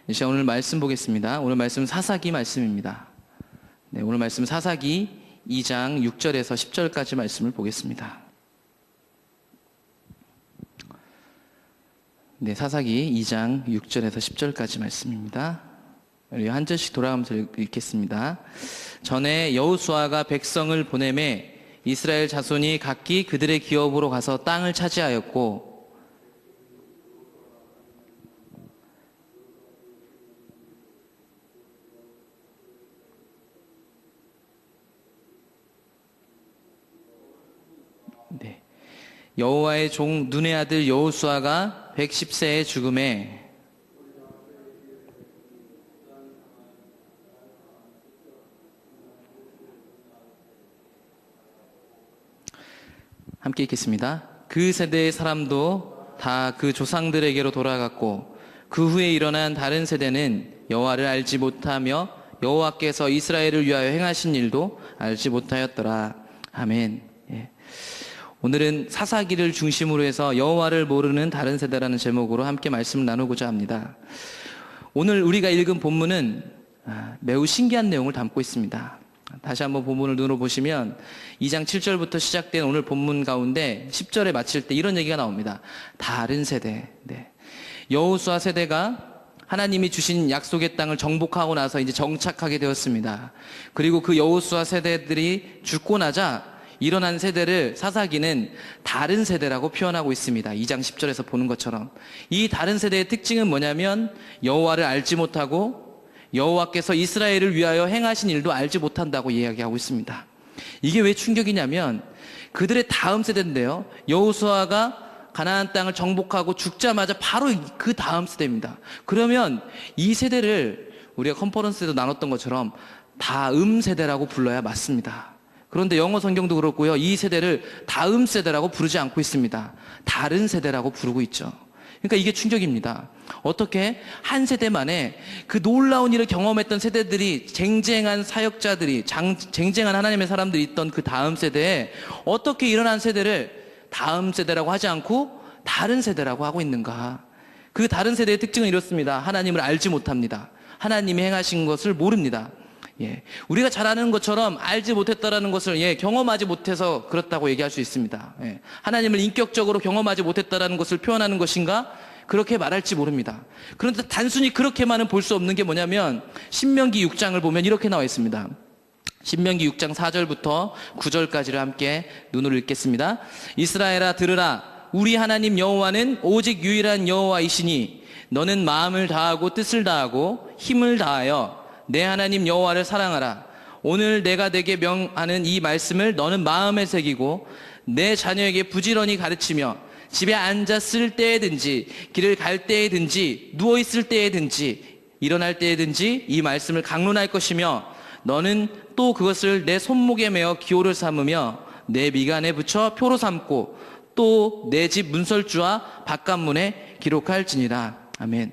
이제 오늘 말씀 보겠습니다. 오늘 말씀 사사기 말씀입니다. 네, 오늘 말씀 사사기 2장 6절에서 10절까지 말씀을 보겠습니다. 네, 사사기 2장 6절에서 10절까지 말씀입니다. 우리 한 절씩 돌아가면서 읽겠습니다. 전에 여호수아가 백성을 보내매 이스라엘 자손이 각기 그들의 기업으로 가서 땅을 차지하였고 네. 여호와의 종 눈의 아들 여호수아가 110세에 죽음에 함께 읽겠습니다. 그 세대의 사람도 다 그 조상들에게로 돌아갔고 그 후에 일어난 다른 세대는 여호와를 알지 못하며 여호와께서 이스라엘을 위하여 행하신 일도 알지 못하였더라. 아멘. 예. 오늘은 사사기를 중심으로 해서 여호와를 모르는 다른 세대라는 제목으로 함께 말씀을 나누고자 합니다. 오늘 우리가 읽은 본문은 매우 신기한 내용을 담고 있습니다. 다시 한번 본문을 눈으로 보시면 2장 7절부터 시작된 오늘 본문 가운데 10절에 마칠 때 이런 얘기가 나옵니다. 다른 세대. 네. 여호수아 세대가 하나님이 주신 약속의 땅을 정복하고 나서 이제 정착하게 되었습니다. 그리고 그 여호수아 세대들이 죽고 나자 일어난 세대를 사사기는 다른 세대라고 표현하고 있습니다. 2장 10절에서 보는 것처럼. 이 다른 세대의 특징은 뭐냐면 여호와를 알지 못하고 여호와께서 이스라엘을 위하여 행하신 일도 알지 못한다고 이야기하고 있습니다. 이게 왜 충격이냐면 그들의 다음 세대인데요. 여호수아가 가나안 땅을 정복하고 죽자마자 바로 그 다음 세대입니다. 그러면 이 세대를 우리가 컨퍼런스에도 나눴던 것처럼 다음 세대라고 불러야 맞습니다. 그런데 영어 성경도 그렇고요. 이 세대를 다음 세대라고 부르지 않고 있습니다. 다른 세대라고 부르고 있죠. 그러니까 이게 충격입니다. 어떻게 한 세대 만에 그 놀라운 일을 경험했던 세대들이 쟁쟁한 사역자들이 쟁쟁한 하나님의 사람들이 있던 그 다음 세대에 어떻게 일어난 세대를 다음 세대라고 하지 않고 다른 세대라고 하고 있는가? 그 다른 세대의 특징은 이렇습니다. 하나님을 알지 못합니다. 하나님이 행하신 것을 모릅니다. 예, 우리가 잘 아는 것처럼 알지 못했다라는 것을 경험하지 못해서 그렇다고 얘기할 수 있습니다. 예, 하나님을 인격적으로 경험하지 못했다라는 것을 표현하는 것인가? 그렇게 말할지 모릅니다. 그런데 단순히 그렇게만은 볼 수 없는 게 뭐냐면 신명기 6장을 보면 이렇게 나와 있습니다. 신명기 6장 4절부터 9절까지를 함께 눈으로 읽겠습니다. 이스라엘아 들으라. 우리 하나님 여호와는 오직 유일한 여호와이시니 너는 마음을 다하고 뜻을 다하고 힘을 다하여 내 하나님 여호와를 사랑하라. 오늘 내가 내게 명하는 이 말씀을 너는 마음에 새기고 내 자녀에게 부지런히 가르치며 집에 앉았을 때에든지 길을 갈 때에든지 누워있을 때에든지 일어날 때에든지 이 말씀을 강론할 것이며 너는 또 그것을 내 손목에 메어 기호를 삼으며 내 미간에 붙여 표로 삼고 또 내 집 문설주와 바깥문에 기록할지니라. 아멘.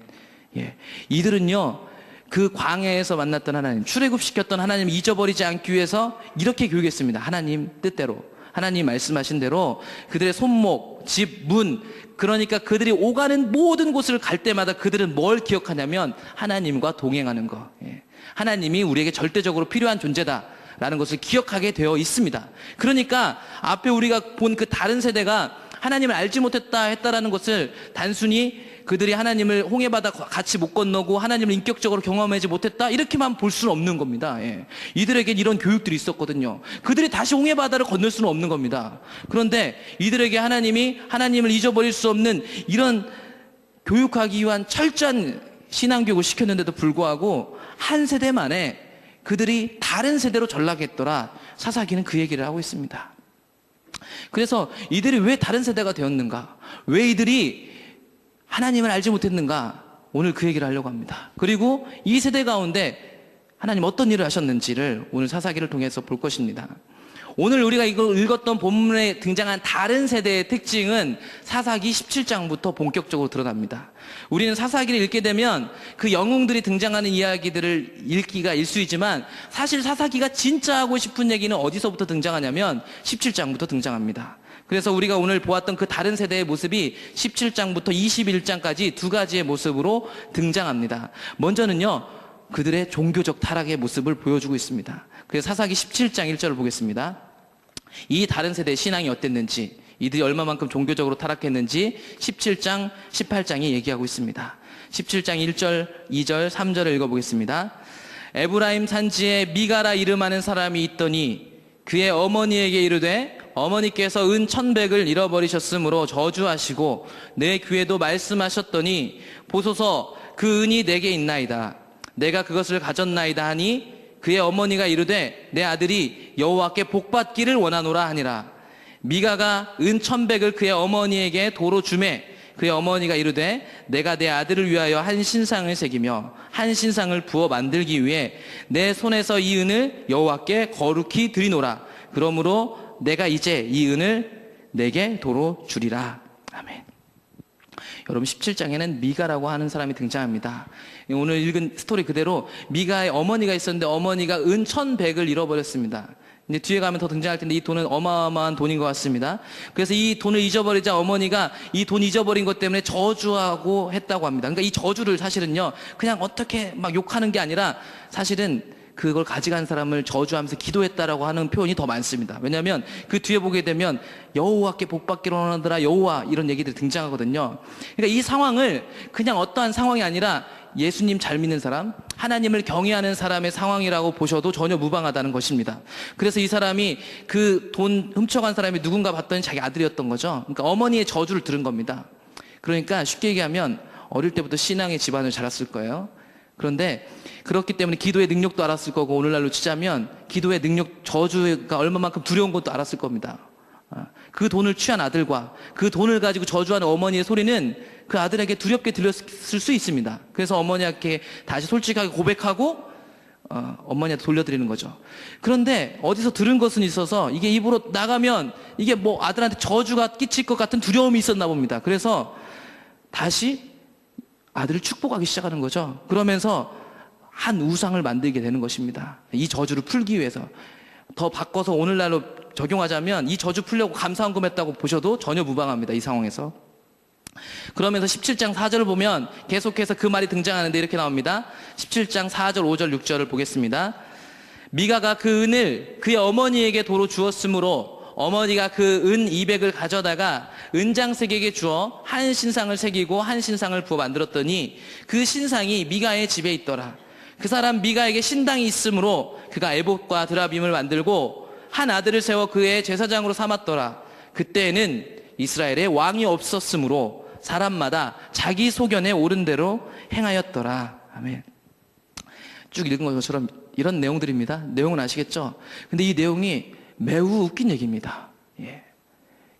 예, 이들은요 그 광야에서 만났던 하나님, 출애굽시켰던 하나님 잊어버리지 않기 위해서 이렇게 교육했습니다. 하나님 뜻대로, 하나님 말씀하신 대로 그들의 손목, 집, 문, 그러니까 그들이 오가는 모든 곳을 갈 때마다 그들은 뭘 기억하냐면 하나님과 동행하는 거. 하나님이 우리에게 절대적으로 필요한 존재다라는 것을 기억하게 되어 있습니다. 그러니까 앞에 우리가 본 그 다른 세대가 하나님을 알지 못했다 했다라는 것을 단순히 그들이 하나님을 홍해바다 같이 못 건너고 하나님을 인격적으로 경험하지 못했다 이렇게만 볼 수는 없는 겁니다. 예. 이들에겐 이런 교육들이 있었거든요. 그들이 다시 홍해바다를 건널 수는 없는 겁니다. 그런데 이들에게 하나님이 하나님을 잊어버릴 수 없는 이런 교육하기 위한 철저한 신앙교육을 시켰는데도 불구하고 한 세대 만에 그들이 다른 세대로 전락했더라. 사사기는 그 얘기를 하고 있습니다. 그래서 이들이 왜 다른 세대가 되었는가? 왜 이들이 하나님을 알지 못했는가? 오늘 그 얘기를 하려고 합니다. 그리고 이 세대 가운데 하나님 어떤 일을 하셨는지를 오늘 사사기를 통해서 볼 것입니다. 오늘 우리가 이걸 읽었던 본문에 등장한 다른 세대의 특징은 사사기 17장부터 본격적으로 드러납니다. 우리는 사사기를 읽게 되면 그 영웅들이 등장하는 이야기들을 읽기가 일쑤이지만 사실 사사기가 진짜 하고 싶은 얘기는 어디서부터 등장하냐면 17장부터 등장합니다. 그래서 우리가 오늘 보았던 그 다른 세대의 모습이 17장부터 21장까지 두 가지의 모습으로 등장합니다. 먼저는요, 그들의 종교적 타락의 모습을 보여주고 있습니다. 그래서 사사기 17장 1절을 보겠습니다. 이 다른 세대의 신앙이 어땠는지, 이들이 얼마만큼 종교적으로 타락했는지 17장, 18장이 얘기하고 있습니다. 17장 1절, 2절, 3절을 읽어보겠습니다. 에브라임 산지에 미가라 이름하는 사람이 있더니 그의 어머니에게 이르되 어머니께서 은 1,100을 잃어버리셨으므로 저주하시고 내 귀에도 말씀하셨더니 보소서 그 은이 내게 있나이다. 내가 그것을 가졌나이다 하니 그의 어머니가 이르되 내 아들이 여호와께 복받기를 원하노라 하니라. 미가가 은 1,100을 그의 어머니에게 도로 주매 그의 어머니가 이르되 내가 내 아들을 위하여 한 신상을 새기며 한 신상을 부어 만들기 위해 내 손에서 이 은을 여호와께 거룩히 드리노라. 그러므로 내가 이제 이 은을 내게 도로 주리라. 아멘. 여러분 17장에는 미가라고 하는 사람이 등장합니다. 오늘 읽은 스토리 그대로 미가의 어머니가 있었는데 어머니가 은 1,100을 잃어버렸습니다. 이제 뒤에 가면 더 등장할 텐데 이 돈은 어마어마한 돈인 것 같습니다. 그래서 이 돈을 잊어버리자 어머니가 이 돈 잊어버린 것 때문에 저주하고 했다고 합니다. 그러니까 이 저주를 사실은요, 그냥 어떻게 막 욕하는 게 아니라 사실은 그걸 가져간 사람을 저주하면서 기도했다라고 하는 표현이 더 많습니다. 왜냐하면 그 뒤에 보게 되면 여호와께 복받기로 원하더라 여호와 이런 얘기들이 등장하거든요. 그러니까 이 상황을 그냥 어떠한 상황이 아니라 예수님 잘 믿는 사람, 하나님을 경외하는 사람의 상황이라고 보셔도 전혀 무방하다는 것입니다. 그래서 이 사람이 그 돈 훔쳐간 사람이 누군가 봤더니 자기 아들이었던 거죠. 그러니까 어머니의 저주를 들은 겁니다. 그러니까 쉽게 얘기하면 어릴 때부터 신앙의 집안을 자랐을 거예요. 그런데 그렇기 때문에 기도의 능력도 알았을 거고, 오늘날로 치자면 기도의 능력, 저주가 얼마만큼 두려운 것도 알았을 겁니다. 그 돈을 취한 아들과 그 돈을 가지고 저주하는 어머니의 소리는 그 아들에게 두렵게 들렸을 수 있습니다. 그래서 어머니께 다시 솔직하게 고백하고 어머니한테 돌려드리는 거죠. 그런데 어디서 들은 것은 있어서 이게 입으로 나가면 이게 뭐 아들한테 저주가 끼칠 것 같은 두려움이 있었나 봅니다. 그래서 다시 아들을 축복하기 시작하는 거죠. 그러면서 한 우상을 만들게 되는 것입니다. 이 저주를 풀기 위해서. 더 바꿔서 오늘날로 적용하자면 이 저주 풀려고 감사헌금 했다고 보셔도 전혀 무방합니다. 이 상황에서. 그러면서 17장 4절을 보면 계속해서 그 말이 등장하는데 이렇게 나옵니다. 17장 4절, 5절, 6절을 보겠습니다. 미가가 그 은을 그의 어머니에게 도로 주었으므로 어머니가 그 은 200을 가져다가 은장색에게 주어 한 신상을 새기고 한 신상을 부어 만들었더니 그 신상이 미가의 집에 있더라. 그 사람 미가에게 신당이 있으므로 그가 에봇과 드라빔을 만들고 한 아들을 세워 그의 제사장으로 삼았더라. 그때에는 이스라엘에 왕이 없었으므로 사람마다 자기 소견에 옳은 대로 행하였더라. 아멘. 쭉 읽은 것처럼 이런 내용들입니다. 내용은 아시겠죠? 근데 이 내용이 매우 웃긴 얘기입니다. 예.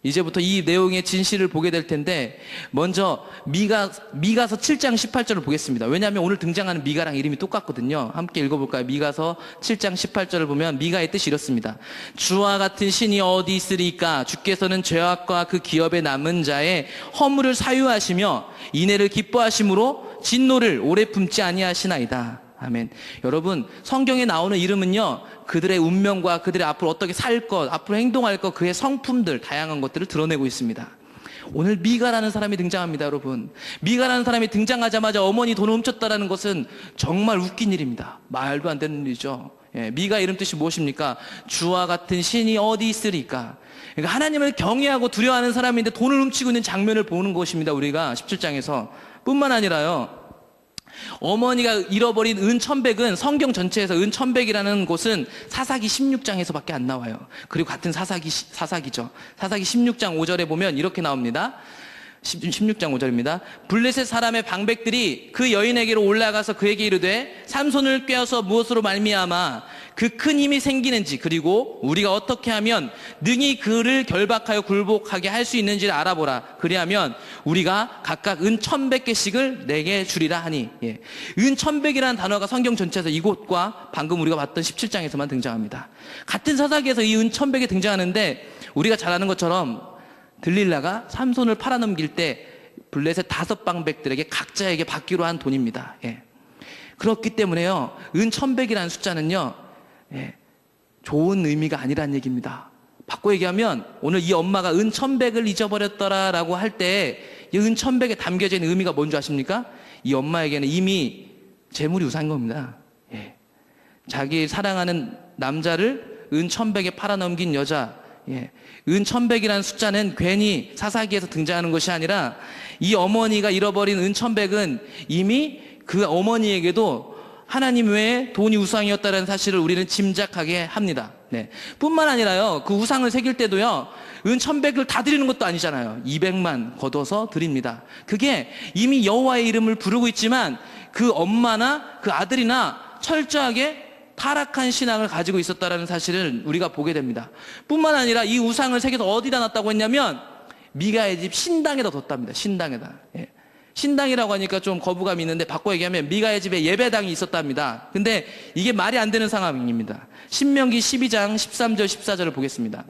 이제부터 이 내용의 진실을 보게 될 텐데, 먼저 미가서 7장 18절을 보겠습니다. 왜냐하면 오늘 등장하는 미가랑 이름이 똑같거든요. 함께 읽어볼까요? 미가서 7장 18절을 보면 미가의 뜻이 이렇습니다. 주와 같은 신이 어디 있으리까? 주께서는 죄악과 그 기업에 남은 자의 허물을 사유하시며 인애를 기뻐하심으로 진노를 오래 품지 아니하시나이다. 아멘. 여러분, 성경에 나오는 이름은요, 그들의 운명과 그들의 앞으로 어떻게 살 것, 앞으로 행동할 것, 그의 성품들, 다양한 것들을 드러내고 있습니다. 오늘 미가라는 사람이 등장합니다, 여러분. 미가라는 사람이 등장하자마자 어머니 돈을 훔쳤다라는 것은 정말 웃긴 일입니다. 말도 안 되는 일이죠. 예, 미가 이름 뜻이 무엇입니까? 주와 같은 신이 어디 있으리까? 그러니까 하나님을 경외하고 두려워하는 사람인데 돈을 훔치고 있는 장면을 보는 것입니다, 우리가 17장에서. 뿐만 아니라요, 어머니가 잃어버린 은 1,100은 성경 전체에서 은 1,100이라는 곳은 사사기 16장에서밖에 안 나와요. 그리고 같은 사사기죠. 사사기 16장 5절에 보면 이렇게 나옵니다. 16장 5절입니다. 블레셋 사람의 방백들이 그 여인에게로 올라가서 그에게 이르되 삼손을 꿰어서 무엇으로 말미암아 그 큰 힘이 생기는지, 그리고 우리가 어떻게 하면 능히 그를 결박하여 굴복하게 할 수 있는지를 알아보라. 그리하면 우리가 각각 은 1,100개씩을 내게 주리라 하니. 예. 은 1,100이라는 단어가 성경 전체에서 이곳과 방금 우리가 봤던 17장에서만 등장합니다. 같은 사사기에서 이 은 1,100이 등장하는데, 우리가 잘 아는 것처럼 들릴라가 삼손을 팔아넘길 때 블레셋 5방백들에게 각자에게 받기로 한 돈입니다. 예. 그렇기 때문에요, 은 1,100이라는 숫자는요, 예, 좋은 의미가 아니란 얘기입니다. 바꿔 얘기하면 오늘 이 엄마가 은 1,100을 잊어버렸더라라고 할 때 이 은 1,100에 담겨져 있는 의미가 뭔지 아십니까? 이 엄마에게는 이미 재물이 우상인 겁니다. 예. 자기 사랑하는 남자를 은 1,100에 팔아넘긴 여자, 예. 은 1,100이라는 숫자는 괜히 사사기에서 등장하는 것이 아니라 이 어머니가 잃어버린 은 1,100은 이미 그 어머니에게도 하나님 외에 돈이 우상이었다는 사실을 우리는 짐작하게 합니다. 네. 뿐만 아니라요, 그 우상을 새길 때도요, 은 1,100을 다 드리는 것도 아니잖아요. 200만 걷어서 드립니다. 그게 이미 여호와의 이름을 부르고 있지만 그 엄마나 그 아들이나 철저하게 타락한 신앙을 가지고 있었다는 사실을 우리가 보게 됩니다. 뿐만 아니라 이 우상을 새겨서 어디다 놨다고 했냐면 미가의 집 신당에다 뒀답니다. 신당에다. 예. 신당이라고 하니까 좀 거부감이 있는데 바꿔 얘기하면 미가의 집에 예배당이 있었답니다. 근데 이게 말이 안 되는 상황입니다. 신명기 12장 13절 14절을 보겠습니다.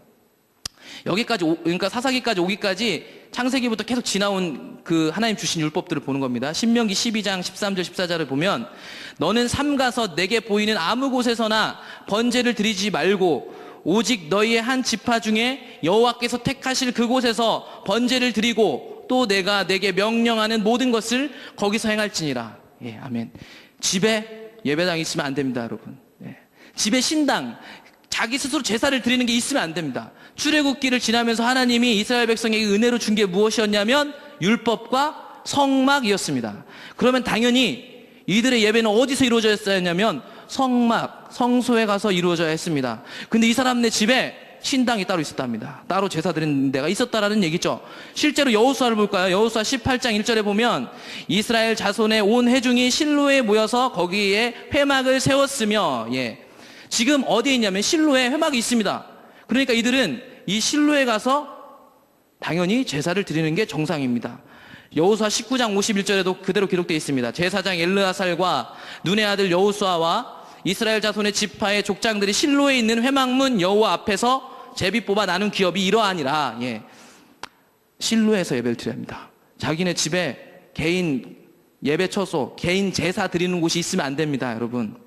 여기까지 그러니까 사사기까지 오기까지 창세기부터 계속 지나온 그 하나님 주신 율법들을 보는 겁니다. 신명기 12장 13절 14절을 보면 너는 삼가서 내게 보이는 아무 곳에서나 번제를 드리지 말고 오직 너희의 한 지파 중에 여호와께서 택하실 그곳에서 번제를 드리고 또 내가 내게 명령하는 모든 것을 거기서 행할지니라. 예, 아멘. 집에 예배당이 있으면 안 됩니다, 여러분. 예. 집에 신당, 자기 스스로 제사를 드리는 게 있으면 안 됩니다. 출애굽기를 지나면서 하나님이 이스라엘 백성에게 은혜로 준 게 무엇이었냐면 율법과 성막이었습니다. 그러면 당연히 이들의 예배는 어디서 이루어졌어야 했냐면 성막, 성소에 가서 이루어져야 했습니다. 근데 이 사람네 집에 신당이 따로 있었답니다. 따로 제사 드리는 데가 있었다라는 얘기죠. 실제로 여호수아를 볼까요? 여호수아 18장 1절에 보면 이스라엘 자손의 온 회중이 실로에 모여서 거기에 회막을 세웠으며, 예. 지금 어디에 있냐면 실로에 회막이 있습니다. 그러니까 이들은 이 실로에 가서 당연히 제사를 드리는 게 정상입니다. 여호수아 19장 51절에도 그대로 기록되어 있습니다. 제사장 엘르아살과 눈의 아들 여호수아와 이스라엘 자손의 지파의 족장들이 실로에 있는 회막문 여호와 앞에서 제비 뽑아 나눈 기업이 이러하니라. 예. 실로에서 예배를 드려야 합니다. 자기네 집에 개인 예배 처소, 개인 제사 드리는 곳이 있으면 안 됩니다, 여러분.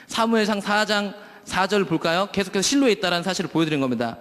사무엘상 4장 4절 볼까요? 계속해서 실로에 있다는 사실을 보여드린 겁니다.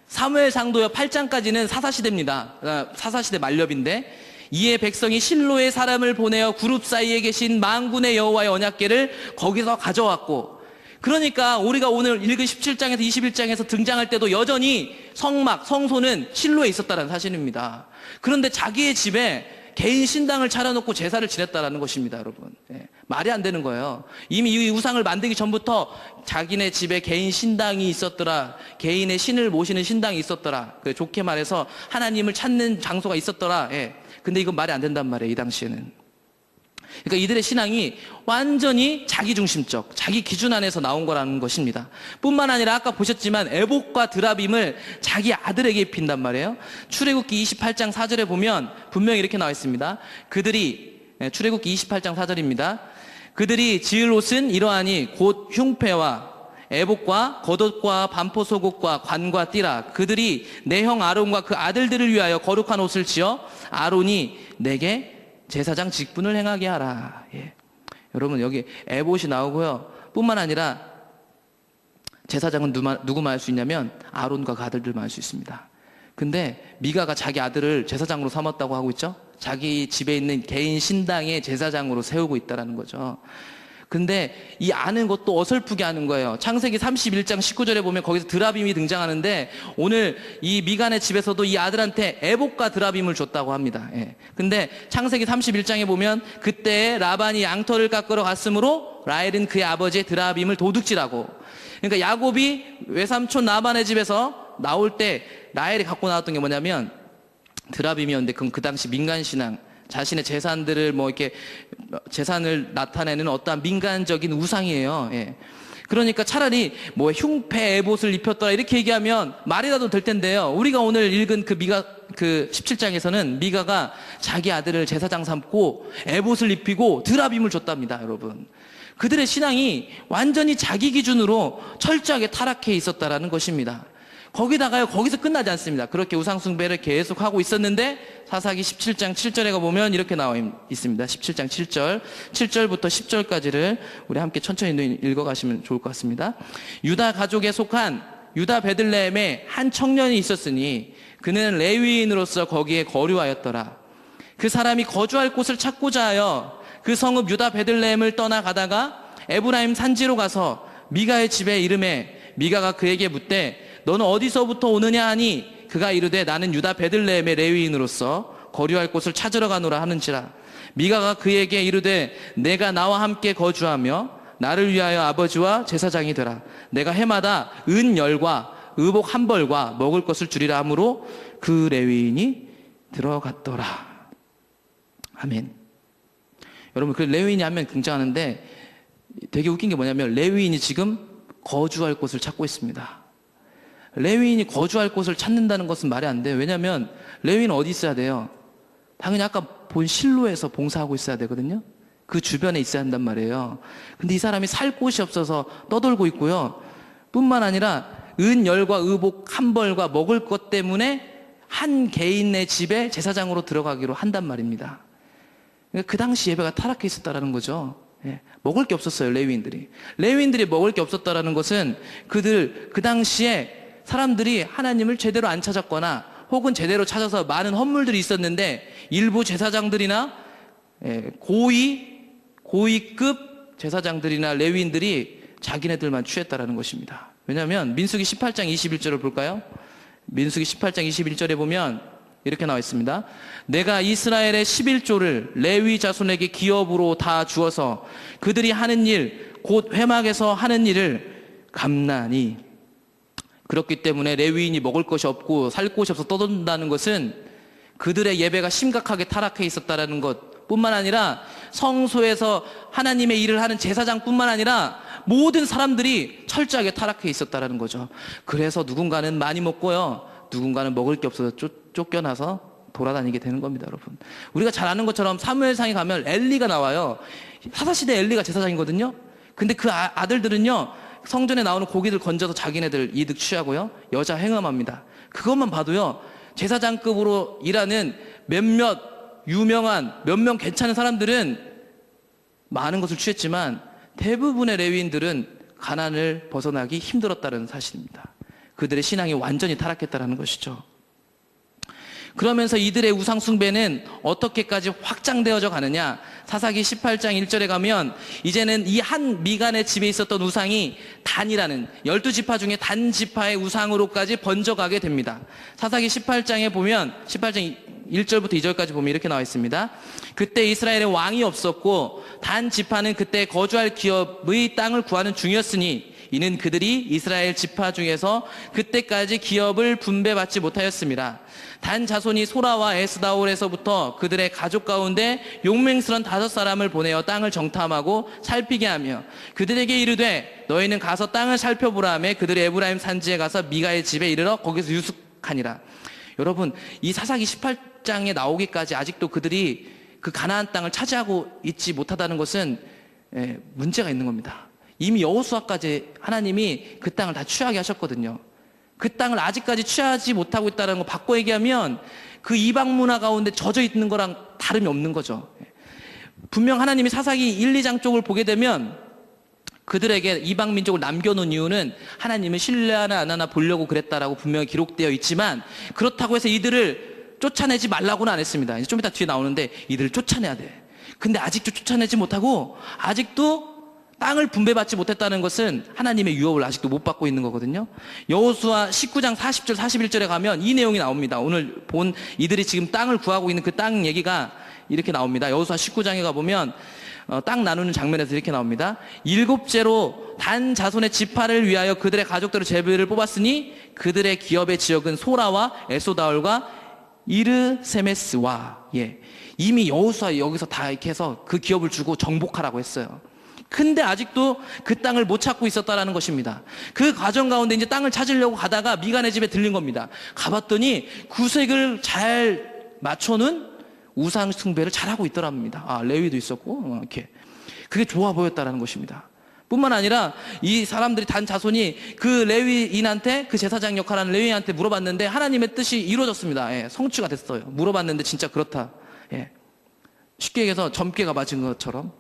사무엘상도요 8장까지는 사사시대입니다. 사사시대 만렵인데 이에 백성이 실로에 사람을 보내어 그룹 사이에 계신 만군의 여호와의 언약궤를 거기서 가져왔고, 그러니까 우리가 오늘 읽은 17장에서 21장에서 등장할 때도 여전히 성막, 성소는 실로에 있었다는 사실입니다. 그런데 자기의 집에 개인 신당을 차려놓고 제사를 지냈다라는 것입니다, 여러분. 예, 말이 안 되는 거예요. 이미 이 우상을 만들기 전부터 자기네 집에 개인 신당이 있었더라, 개인의 신을 모시는 신당이 있었더라, 좋게 말해서 하나님을 찾는 장소가 있었더라. 예. 근데 이건 말이 안 된단 말이에요, 이 당시에는. 그러니까 이들의 신앙이 완전히 자기중심적, 자기 기준 안에서 나온 거라는 것입니다. 뿐만 아니라 아까 보셨지만 에봇과 드라빔을 자기 아들에게 입힌단 말이에요. 출애굽기 28장 4절에 보면 분명히 이렇게 나와 있습니다. 출애굽기 28장 4절입니다. 그들이 지을 옷은 이러하니 곧 흉패와 에봇과 겉옷과 반포 속옷과 관과 띠라. 그들이 내 형 아론과 그 아들들을 위하여 거룩한 옷을 지어 아론이 내게 제사장 직분을 행하게 하라. 예. 여러분 여기 에봇이 나오고요. 뿐만 아니라 제사장은 누구만 할 수 있냐면 아론과 그 아들들만 할 수 있습니다. 근데 미가가 자기 아들을 제사장으로 삼았다고 하고 있죠. 자기 집에 있는 개인 신당의 제사장으로 세우고 있다는 거죠. 근데 이 아는 것도 어설프게 아는 거예요. 창세기 31장 19절에 보면 거기서 드라빔이 등장하는데 오늘 이 미간의 집에서도 이 아들한테 에봇과 드라빔을 줬다고 합니다. 예. 근데 창세기 31장에 보면 그때 라반이 양털을 깎으러 갔으므로 라헬은 그의 아버지의 드라빔을 도둑질하고, 그러니까 야곱이 외삼촌 라반의 집에서 나올 때 라헬이 갖고 나왔던 게 뭐냐면 드라빔이었는데 그건 그 당시 민간신앙, 자신의 재산들을 이렇게 재산을 나타내는 어떠한 민간적인 우상이에요. 예. 그러니까 차라리 흉패 에봇을 입혔더라 이렇게 얘기하면 말이라도 될 텐데요. 우리가 오늘 읽은 그 17장에서는 미가가 자기 아들을 제사장 삼고 에봇을 입히고 드라빔을 줬답니다, 여러분. 그들의 신앙이 완전히 자기 기준으로 철저하게 타락해 있었다라는 것입니다. 거기다가요, 거기서 끝나지 않습니다. 그렇게 우상숭배를 계속 하고 있었는데 사사기 17장 7절에 가보면 이렇게 나와 있습니다. 17장 7절, 7절부터 10절까지를 우리 함께 천천히 읽어가시면 좋을 것 같습니다. 유다 가족에 속한 유다 베들레헴에 한 청년이 있었으니 그는 레위인으로서 거기에 거류하였더라. 그 사람이 거주할 곳을 찾고자 하여 그 성읍 유다 베들레헴을 떠나가다가 에브라임 산지로 가서 미가의 집에 이르매 미가가 그에게 묻되 너는 어디서부터 오느냐 하니 그가 이르되 나는 유다 베들레헴의 레위인으로서 거류할 곳을 찾으러 가노라 하는지라. 미가가 그에게 이르되 내가 나와 함께 거주하며 나를 위하여 아버지와 제사장이 되라. 내가 해마다 은 10과 의복 1벌과 먹을 것을 주리라 하므로 그 레위인이 들어갔더라. 아멘. 여러분, 그 레위인이 하면 굉장하는데 되게 웃긴 게 뭐냐면 레위인이 지금 거주할 곳을 찾고 있습니다. 레위인이 거주할 곳을 찾는다는 것은 말이 안 돼요. 왜냐하면 레위인은 어디 있어야 돼요? 당연히 아까 본 실로에서 봉사하고 있어야 되거든요. 그 주변에 있어야 한단 말이에요. 근데 이 사람이 살 곳이 없어서 떠돌고 있고요. 뿐만 아니라 은 10과 의복 1벌과 먹을 것 때문에 한 개인의 집에 제사장으로 들어가기로 한단 말입니다. 그러니까 그 당시 예배가 타락해 있었다라는 거죠. 예, 먹을 게 없었어요, 레위인들이. 레위인들이 먹을 게 없었다라는 것은 그들 그 당시에 사람들이 하나님을 제대로 안 찾았거나 혹은 제대로 찾아서 많은 헌물들이 있었는데 일부 제사장들이나 고위급 제사장들이나 레위인들이 자기네들만 취했다라는 것입니다. 왜냐하면 민수기 18장 21절을 볼까요? 민수기 18장 21절에 보면 이렇게 나와 있습니다. 내가 이스라엘의 11조를 레위 자손에게 기업으로 다 주어서 그들이 하는 일 곧 회막에서 하는 일을 감나니. 그렇기 때문에 레위인이 먹을 것이 없고 살 곳이 없어 떠돈다는 것은 그들의 예배가 심각하게 타락해 있었다는 것 뿐만 아니라 성소에서 하나님의 일을 하는 제사장뿐만 아니라 모든 사람들이 철저하게 타락해 있었다는 거죠. 그래서 누군가는 많이 먹고요, 누군가는 먹을 게 없어서 쫓겨나서 돌아다니게 되는 겁니다. 여러분, 우리가 잘 아는 것처럼 사무엘상에 가면 엘리가 나와요. 사사시대 엘리가 제사장이거든요. 근데 그 아들들은요 성전에 나오는 고기들 건져서 자기네들 이득 취하고요, 여자 행음합니다. 그것만 봐도요 제사장급으로 일하는 몇몇 유명한 몇 명 괜찮은 사람들은 많은 것을 취했지만 대부분의 레위인들은 가난을 벗어나기 힘들었다는 사실입니다. 그들의 신앙이 완전히 타락했다는 것이죠. 그러면서 이들의 우상 숭배는 어떻게까지 확장되어져 가느냐. 사사기 18장 1절에 가면 이제는 이 한 미간의 집에 있었던 우상이 단이라는 12지파 중에 단 지파의 우상으로까지 번져가게 됩니다. 사사기 18장에 보면 18장 1절부터 2절까지 보면 이렇게 나와 있습니다. 그때 이스라엘에 왕이 없었고 단 지파는 그때 거주할 기업의 땅을 구하는 중이었으니 이는 그들이 이스라엘 지파 중에서 그때까지 기업을 분배받지 못하였습니다. 단 자손이 소라와 에스다올에서부터 그들의 가족 가운데 용맹스런 5사람을 보내어 땅을 정탐하고 살피게 하며 그들에게 이르되 너희는 가서 땅을 살펴보라 하며 그들이 에브라임 산지에 가서 미가의 집에 이르러 거기서 유숙하니라. 여러분, 이 사사기 18장에 나오기까지 아직도 그들이 그 가나안 땅을 차지하고 있지 못하다는 것은 문제가 있는 겁니다. 이미 여호수아까지 하나님이 그 땅을 다 취하게 하셨거든요. 그 땅을 아직까지 취하지 못하고 있다는 거 바꿔 얘기하면 그 이방 문화 가운데 젖어 있는 거랑 다름이 없는 거죠. 분명 하나님이 사사기 1, 2장 쪽을 보게 되면 그들에게 이방 민족을 남겨놓은 이유는 하나님을 신뢰하나 안 하나 보려고 그랬다라고 분명히 기록되어 있지만 그렇다고 해서 이들을 쫓아내지 말라고는 안 했습니다. 이제 좀 이따 뒤에 나오는데 이들을 쫓아내야 돼. 근데 아직도 쫓아내지 못하고 아직도 땅을 분배받지 못했다는 것은 하나님의 유업을 아직도 못 받고 있는 거거든요. 여호수아 19장 40절 41절에 가면 이 내용이 나옵니다. 오늘 본 이들이 지금 땅을 구하고 있는 그 땅 얘기가 이렇게 나옵니다. 여호수아 19장에 가보면 땅 나누는 장면에서 이렇게 나옵니다. 7제로 단 자손의 지파를 위하여 그들의 가족들의 제비를 뽑았으니 그들의 기업의 지역은 소라와 에소다올과 이르세메스와 이미 여호수아 여기서 다 이렇게 해서 그 기업을 주고 정복하라고 했어요. 근데 아직도 그 땅을 못 찾고 있었다라는 것입니다. 그 과정 가운데 이제 땅을 찾으려고 가다가 미간의 집에 들린 겁니다. 가봤더니 구색을 잘 맞춰놓은 우상 숭배를 잘하고 있더랍니다. 아, 레위도 있었고 이렇게 그게 좋아 보였다라는 것입니다. 뿐만 아니라 이 사람들이 단 자손이 그 레위인한테 그 제사장 역할하는 레위인한테 물어봤는데 하나님의 뜻이 이루어졌습니다. 성취가 됐어요. 물어봤는데 진짜 그렇다. 쉽게 얘기해서 점괘가 맞은 것처럼.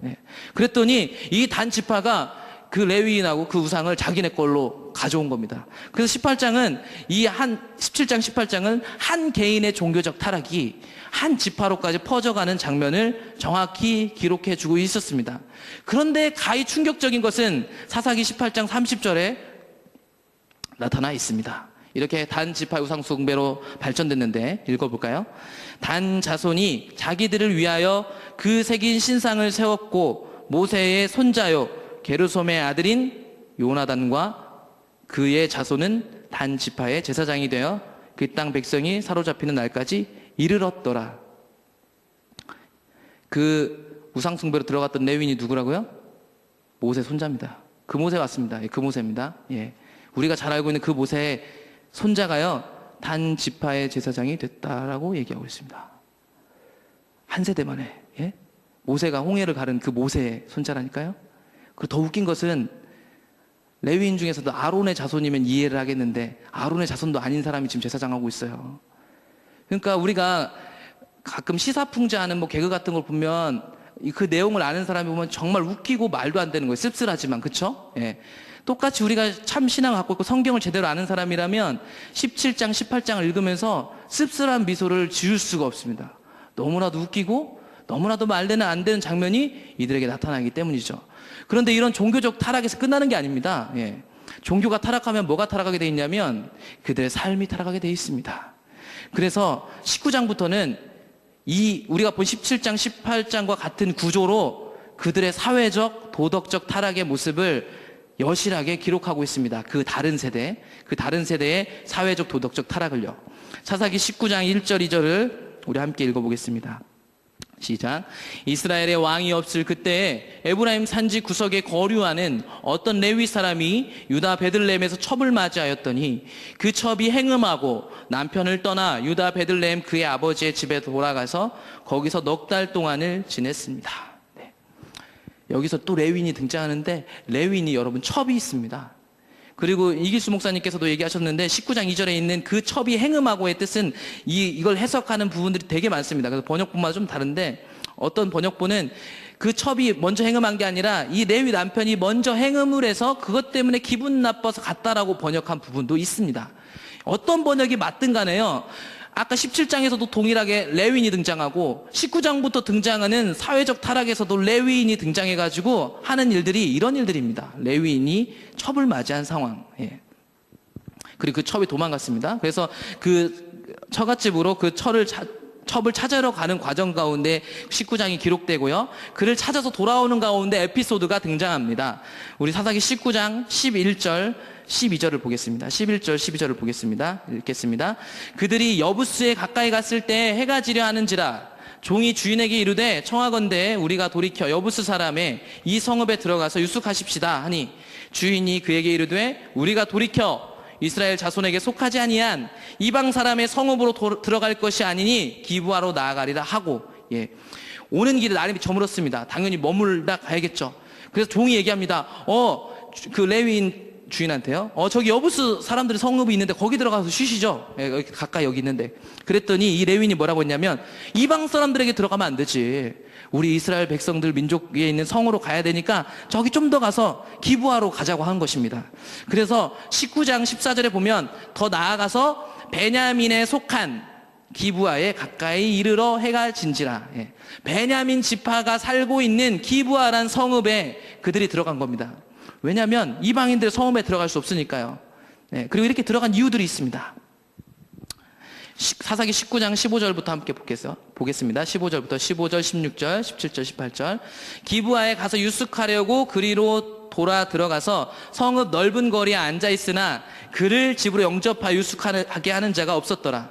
그랬더니 이 단 지파가 그 레위인하고 그 우상을 자기네 걸로 가져온 겁니다. 그래서 17장 18장은 한 개인의 종교적 타락이 한 지파로까지 퍼져가는 장면을 정확히 기록해 주고 있었습니다. 그런데 가히 충격적인 것은 사사기 18장 30절에 나타나 있습니다. 이렇게 단 지파 우상 숭배로 발전됐는데 읽어볼까요? 단 자손이 자기들을 위하여 그 새긴 신상을 세웠고 모세의 손자요 게르솜의 아들인 요나단과 그의 자손은 단 지파의 제사장이 되어 그 땅 백성이 사로잡히는 날까지 이르렀더라. 그 우상 숭배로 들어갔던 레위인이 누구라고요? 모세 손자입니다. 그 모세 맞습니다. 그 모세입니다. 예. 우리가 잘 알고 있는 그 모세의 손자가요, 단 지파의 제사장이 됐다라고 얘기하고 있습니다. 한 세대 만에, 예? 모세가 홍해를 가른 그 모세의 손자라니까요. 그리고 더 웃긴 것은 레위인 중에서도 아론의 자손이면 이해를 하겠는데 아론의 자손도 아닌 사람이 지금 제사장하고 있어요. 그러니까 우리가 가끔 시사풍자하는 뭐 개그 같은 걸 보면 그 내용을 아는 사람이 보면 정말 웃기고 말도 안 되는 거예요. 씁쓸하지만, 그쵸? 예. 똑같이 우리가 참 신앙을 갖고 있고 성경을 제대로 아는 사람이라면 17장, 18장을 읽으면서 씁쓸한 미소를 지을 수가 없습니다. 너무나도 웃기고 너무나도 말되는 안 되는 장면이 이들에게 나타나기 때문이죠. 그런데 이런 종교적 타락에서 끝나는 게 아닙니다. 예. 종교가 타락하면 뭐가 타락하게 돼 있냐면 그들의 삶이 타락하게 돼 있습니다. 그래서 19장부터는 우리가 본 17장, 18장과 같은 구조로 그들의 사회적, 도덕적 타락의 모습을 여실하게 기록하고 있습니다. 그 다른 세대의 사회적, 도덕적 타락을요. 사사기 19장 1절, 2절을 우리 함께 읽어보겠습니다. 시작. 이스라엘의 왕이 없을 그때에 에브라임 산지 구석에 거류하는 어떤 레위 사람이 유다 베들레헴에서 첩을 맞이하였더니 그 첩이 행음하고 남편을 떠나 유다 베들레헴 그의 아버지의 집에 돌아가서 거기서 넉 달 동안을 지냈습니다. 네. 여기서 또 레위인이 등장하는데 레위인이 여러분 첩이 있습니다. 그리고 이길수 목사님께서도 얘기하셨는데 19장 2절에 있는 그 첩이 행음하고의 뜻은 이걸 해석하는 부분들이 되게 많습니다. 그래서 번역본마다 좀 다른데 어떤 번역본은 그 첩이 먼저 행음한 게 아니라 이 레위 남편이 먼저 행음을 해서 그것 때문에 기분 나빠서 갔다라고 번역한 부분도 있습니다. 어떤 번역이 맞든 간에요. 아까 17장에서도 동일하게 레위인이 등장하고 19장부터 등장하는 사회적 타락에서도 레위인이 등장해가지고 하는 일들이 이런 일들입니다. 레위인이 첩을 맞이한 상황. 예. 그리고 그 첩이 도망갔습니다. 그래서 그 처갓집으로 그 첩을 찾으러 가는 과정 가운데 19장이 기록되고요. 그를 찾아서 돌아오는 가운데 에피소드가 등장합니다. 우리 사사기 19장 11절 12절을 보겠습니다. 11절 12절을 보겠습니다. 읽겠습니다. 그들이 여부스에 가까이 갔을 때 해가 지려 하는지라 종이 주인에게 이르되 청하건대 우리가 돌이켜 여부스 사람의 이 성읍에 들어가서 유숙하십시다 하니 주인이 그에게 이르되 우리가 돌이켜 이스라엘 자손에게 속하지 아니한 이방 사람의 성읍으로 들어갈 것이 아니니 기브아로 나아가리라 하고, 예. 오는 길에 날이 저물었습니다. 당연히 머물다 가야겠죠. 그래서 종이 얘기합니다. 그 레위인 주인한테요. 저기 여부스 사람들의 성읍이 있는데 거기 들어가서 쉬시죠. 예, 여기 가까이 여기 있는데. 그랬더니 이 레위인이 뭐라고 했냐면 이방 사람들에게 들어가면 안 되지. 우리 이스라엘 백성들 민족 위에 있는 성으로 가야 되니까 저기 좀 더 가서 기브아로 가자고 한 것입니다. 그래서 19장 14절에 보면 더 나아가서 베냐민에 속한 기브아에 가까이 이르러 해가 진지라. 예. 베냐민 지파가 살고 있는 기브아란 성읍에 그들이 들어간 겁니다. 왜냐하면 이방인들 성읍에 들어갈 수 없으니까요. 네, 그리고 이렇게 들어간 이유들이 있습니다. 사사기 19장 15절부터 함께 보겠습니다. 15절부터 15절, 16절, 17절, 18절. 기브아에 가서 유숙하려고 그리로 돌아 들어가서 성읍 넓은 거리에 앉아 있으나 그를 집으로 영접하여 유숙하게 하는 자가 없었더라.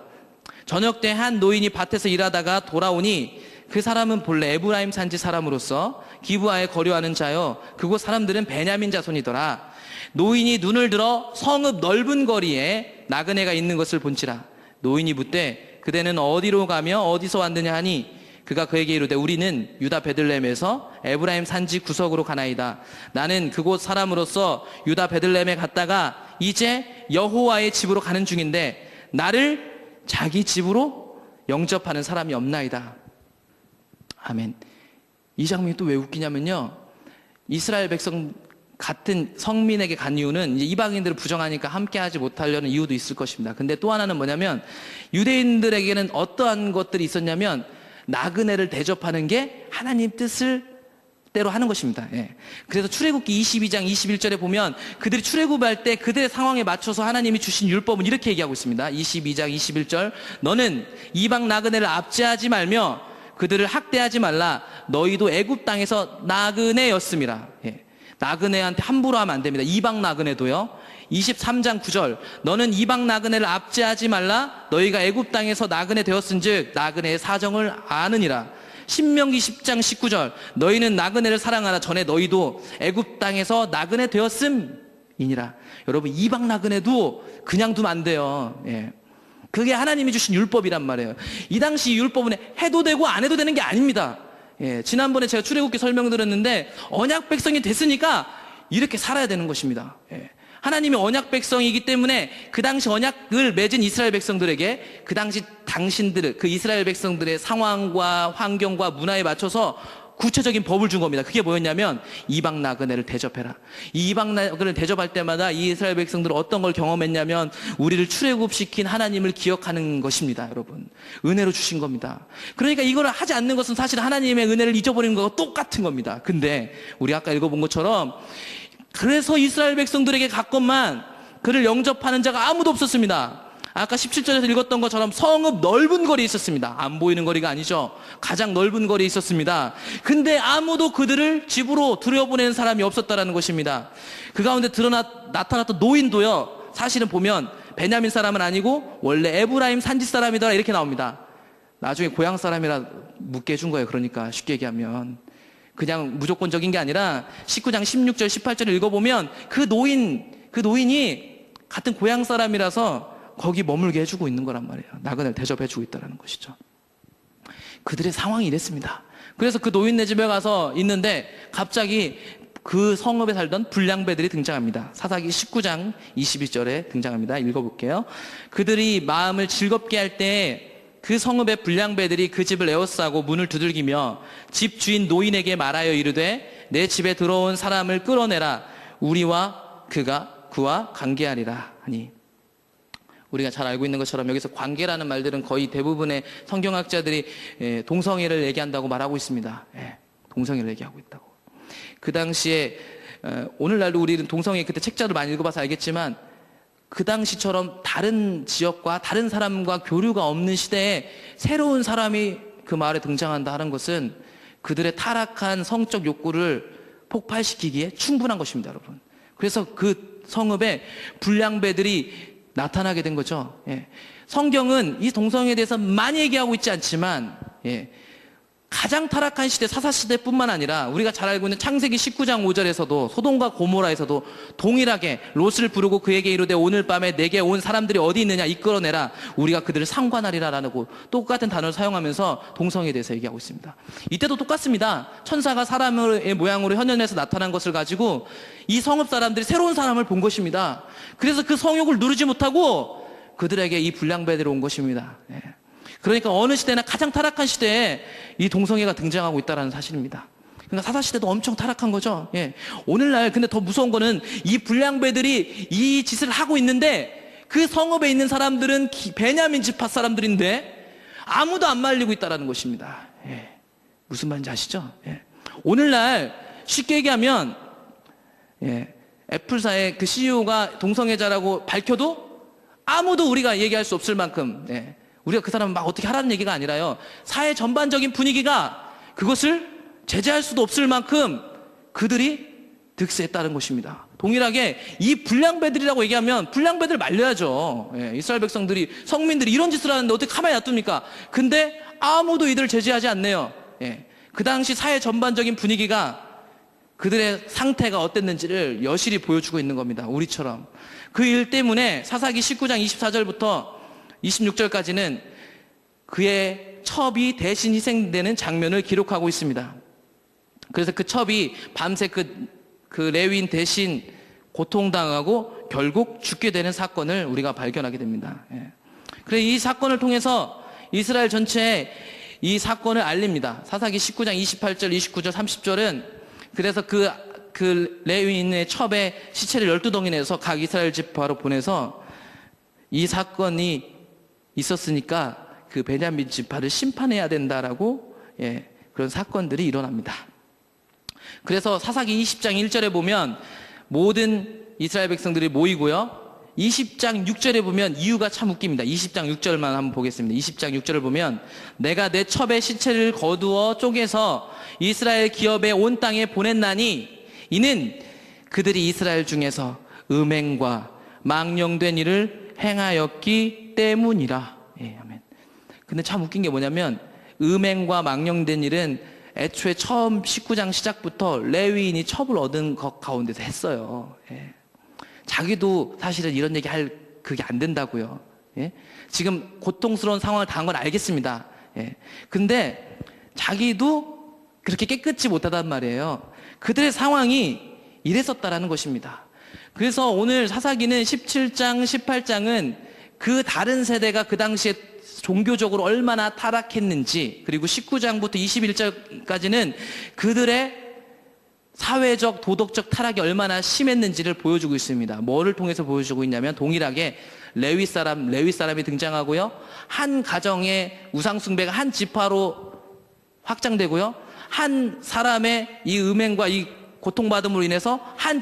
저녁 때 한 노인이 밭에서 일하다가 돌아오니 그 사람은 본래 에브라임 산지 사람으로서 기브아에 거류하는 자여 그곳 사람들은 베냐민 자손이더라. 노인이 눈을 들어 성읍 넓은 거리에 나그네가 있는 것을 본지라. 노인이 묻되 그대는 어디로 가며 어디서 왔느냐 하니 그가 그에게 이르되 우리는 유다 베들레헴에서 에브라임 산지 구석으로 가나이다. 나는 그곳 사람으로서 유다 베들레헴에 갔다가 이제 여호와의 집으로 가는 중인데 나를 자기 집으로 영접하는 사람이 없나이다. 아멘. 이 장면이 또 왜 웃기냐면요. 이스라엘 백성 같은 성민에게 간 이유는 이제 이방인들을 부정하니까 함께하지 못하려는 이유도 있을 것입니다. 근데 또 하나는 뭐냐면 유대인들에게는 어떠한 것들이 있었냐면 나그네를 대접하는 게 하나님 뜻을 대로 하는 것입니다. 예. 그래서 출애굽기 22장 21절에 보면 그들이 출애굽할 때 그들의 상황에 맞춰서 하나님이 주신 율법은 이렇게 얘기하고 있습니다. 22장 21절 너는 이방 나그네를 압제하지 말며 그들을 학대하지 말라. 너희도 애굽 땅에서 나그네였음이라. 예. 나그네한테 함부로 하면 안 됩니다. 이방 나그네도요. 23장 9절 너는 이방 나그네를 압제하지 말라. 너희가 애굽 땅에서 나그네 되었은즉 나그네의 사정을 아느니라. 신명기 10장 19절 너희는 나그네를 사랑하라. 전에 너희도 애굽 땅에서 나그네 되었음이니라. 여러분 이방 나그네도 그냥 두면 안 돼요. 예. 그게 하나님이 주신 율법이란 말이에요. 이 당시 율법은 해도 되고 안 해도 되는 게 아닙니다. 예, 지난번에 제가 출애굽기 설명드렸는데 언약 백성이 됐으니까 이렇게 살아야 되는 것입니다. 예, 하나님이 언약 백성이기 때문에 그 당시 언약을 맺은 이스라엘 백성들에게 그 당시 당신들 그 이스라엘 백성들의 상황과 환경과 문화에 맞춰서 구체적인 법을 준 겁니다. 그게 뭐였냐면 이방 나그네를 대접해라. 이 이방 나그네를 대접할 때마다 이 이스라엘 백성들은 어떤 걸 경험했냐면 우리를 출애굽시킨 하나님을 기억하는 것입니다. 여러분 은혜로 주신 겁니다. 그러니까 이걸 하지 않는 것은 사실 하나님의 은혜를 잊어버리는 것과 똑같은 겁니다. 근데 우리 아까 읽어본 것처럼 그래서 이스라엘 백성들에게 갔건만 그를 영접하는 자가 아무도 없었습니다. 아까 17절에서 읽었던 것처럼 성읍 넓은 거리에 있었습니다. 안 보이는 거리가 아니죠. 가장 넓은 거리에 있었습니다. 근데 아무도 그들을 집으로 들여보내는 사람이 없었다는 것입니다. 그 가운데 나타났던 노인도요. 사실은 보면 베냐민 사람은 아니고 원래 에브라임 산지 사람이더라 이렇게 나옵니다. 나중에 고향 사람이라 묻게 해준 거예요. 그러니까 쉽게 얘기하면. 그냥 무조건적인 게 아니라 19장 16절 18절을 읽어보면 그 노인이 같은 고향 사람이라서 거기 머물게 해주고 있는 거란 말이에요. 나그네를 대접해주고 있다는 것이죠. 그들의 상황이 이랬습니다. 그래서 그 노인네 집에 가서 있는데 갑자기 그 성읍에 살던 불량배들이 등장합니다. 사사기 19장 22절에 등장합니다. 읽어볼게요. 그들이 마음을 즐겁게 할 때 그 성읍의 불량배들이 그 집을 에워싸고 문을 두들기며 집 주인 노인에게 말하여 이르되 내 집에 들어온 사람을 끌어내라. 우리와 그와 관계하리라 하니 우리가 잘 알고 있는 것처럼 여기서 관계라는 말들은 거의 대부분의 성경학자들이 동성애를 얘기한다고 말하고 있습니다. 동성애를 얘기하고 있다고. 그 당시에 오늘날도 우리는 동성애 그때 책자를 많이 읽어봐서 알겠지만 그 당시처럼 다른 지역과 다른 사람과 교류가 없는 시대에 새로운 사람이 그 마을에 등장한다 하는 것은 그들의 타락한 성적 욕구를 폭발시키기에 충분한 것입니다, 여러분. 그래서 그 성읍에 불량배들이 나타나게 된 거죠. 예. 성경은 이 동성애에 대해서 많이 얘기하고 있지 않지만 가장 타락한 시대 사사시대뿐만 아니라 우리가 잘 알고 있는 창세기 19장 5절에서도 소돔과 고모라에서도 동일하게 롯을 부르고 그에게 이르되 오늘 밤에 내게 온 사람들이 어디 있느냐 이끌어내라 우리가 그들을 상관하리라 라고 똑같은 단어를 사용하면서 동성애에 대해서 얘기하고 있습니다. 이때도 똑같습니다. 천사가 사람의 모양으로 현현해서 나타난 것을 가지고 이 성읍 사람들이 새로운 사람을 본 것입니다. 그래서 그 성욕을 누르지 못하고 그들에게 이 불량배들이 온 것입니다. 그러니까 어느 시대나 가장 타락한 시대에 이 동성애가 등장하고 있다는 사실입니다. 그러니까 사사시대도 엄청 타락한 거죠. 오늘날 근데 더 무서운 거는 이 불량배들이 이 짓을 하고 있는데 그 성읍에 있는 사람들은 베냐민 지파 사람들인데 아무도 안 말리고 있다는 것입니다. 무슨 말인지 아시죠? 오늘날 쉽게 얘기하면 애플사의 그 CEO가 동성애자라고 밝혀도 아무도 우리가 얘기할 수 없을 만큼 우리가 그 사람을 막 어떻게 하라는 얘기가 아니라요. 사회 전반적인 분위기가 그것을 제재할 수도 없을 만큼 그들이 득세했다는 것입니다. 동일하게 이 불량배들이라고 얘기하면 불량배들 말려야죠. 이스라엘 백성들이 성민들이 이런 짓을 하는데 어떻게 가만히 놔둡니까? 근데 아무도 이들을 제재하지 않네요. 그 당시 사회 전반적인 분위기가 그들의 상태가 어땠는지를 여실히 보여주고 있는 겁니다. 우리처럼. 그 일 때문에 사사기 19장 24절부터 26절까지는 그의 첩이 대신 희생되는 장면을 기록하고 있습니다. 그래서 그 첩이 밤새 그 레위인 대신 고통당하고 결국 죽게 되는 사건을 우리가 발견하게 됩니다. 그래서 이 사건을 통해서 이스라엘 전체에 이 사건을 알립니다. 사사기 19장 28절, 29절, 30절은 그래서 그 그 레위인의 첩에 시체를 12덩이 내서 각 이스라엘 지파로 보내서 이 사건이 있었으니까 그 베냐민 지파를 심판해야 된다라고 그런 사건들이 일어납니다. 그래서 사사기 20장 1절에 보면 모든 이스라엘 백성들이 모이고요. 20장 6절에 보면 이유가 참 웃깁니다. 20장 6절만 한번 보겠습니다. 20장 6절을 보면 내가 내 첩의 시체를 거두어 쪼개서 이스라엘 기업의 온 땅에 보냈나니 이는 그들이 이스라엘 중에서 음행과 망령된 일을 행하였기 때문이라. 아멘. 근데 참 웃긴 게 뭐냐면 음행과 망령된 일은 애초에 처음 19장 시작부터 레위인이 첩을 얻은 것 가운데서 했어요. 자기도 사실은 이런 얘기 할 그게 안 된다고요. 지금 고통스러운 상황을 당한 건 알겠습니다. 근데 자기도 그렇게 깨끗이 못하단 말이에요. 그들의 상황이 이랬었다라는 것입니다. 그래서 오늘 사사기는 17장, 18장은 그 다른 세대가 그 당시에 종교적으로 얼마나 타락했는지, 그리고 19장부터 21절까지는 그들의 사회적, 도덕적 타락이 얼마나 심했는지를 보여주고 있습니다. 뭐를 통해서 보여주고 있냐면 동일하게 레위 사람이 등장하고요. 한 가정의 우상숭배가 한 지파로 확장되고요. 한 사람의 이 음행과 이 고통받음으로 인해서 한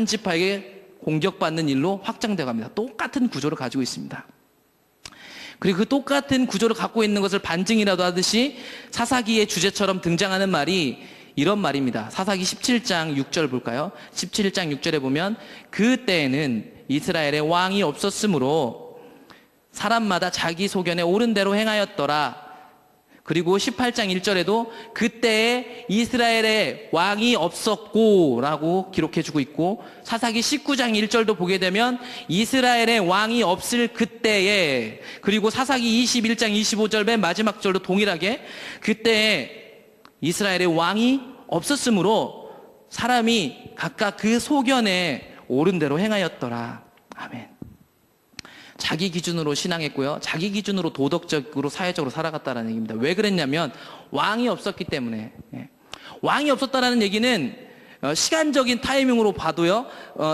지파에게 공격받는 일로 확장되어 갑니다. 똑같은 구조를 가지고 있습니다. 그리고 그 똑같은 구조를 갖고 있는 것을 반증이라도 하듯이 사사기의 주제처럼 등장하는 말이 이런 말입니다. 사사기 17장 6절 볼까요? 17장 6절에 보면 그때에는 이스라엘에 왕이 없었으므로 사람마다 자기 소견에 옳은 대로 행하였더라. 그리고 18장 1절에도 그때에 이스라엘에 왕이 없었고 라고 기록해주고 있고, 사사기 19장 1절도 보게 되면 이스라엘에 왕이 없을 그때에, 그리고 사사기 21장 25절 맨 마지막 절도 동일하게 그때에 이스라엘에 왕이 없었으므로 사람이 각각 그 소견에 옳은 대로 행하였더라. 아멘. 자기 기준으로 신앙했고요. 자기 기준으로 도덕적으로 사회적으로 살아갔다는 얘기입니다. 왜 그랬냐면 왕이 없었기 때문에. 왕이 없었다는 얘기는 시간적인 타이밍으로 봐도요.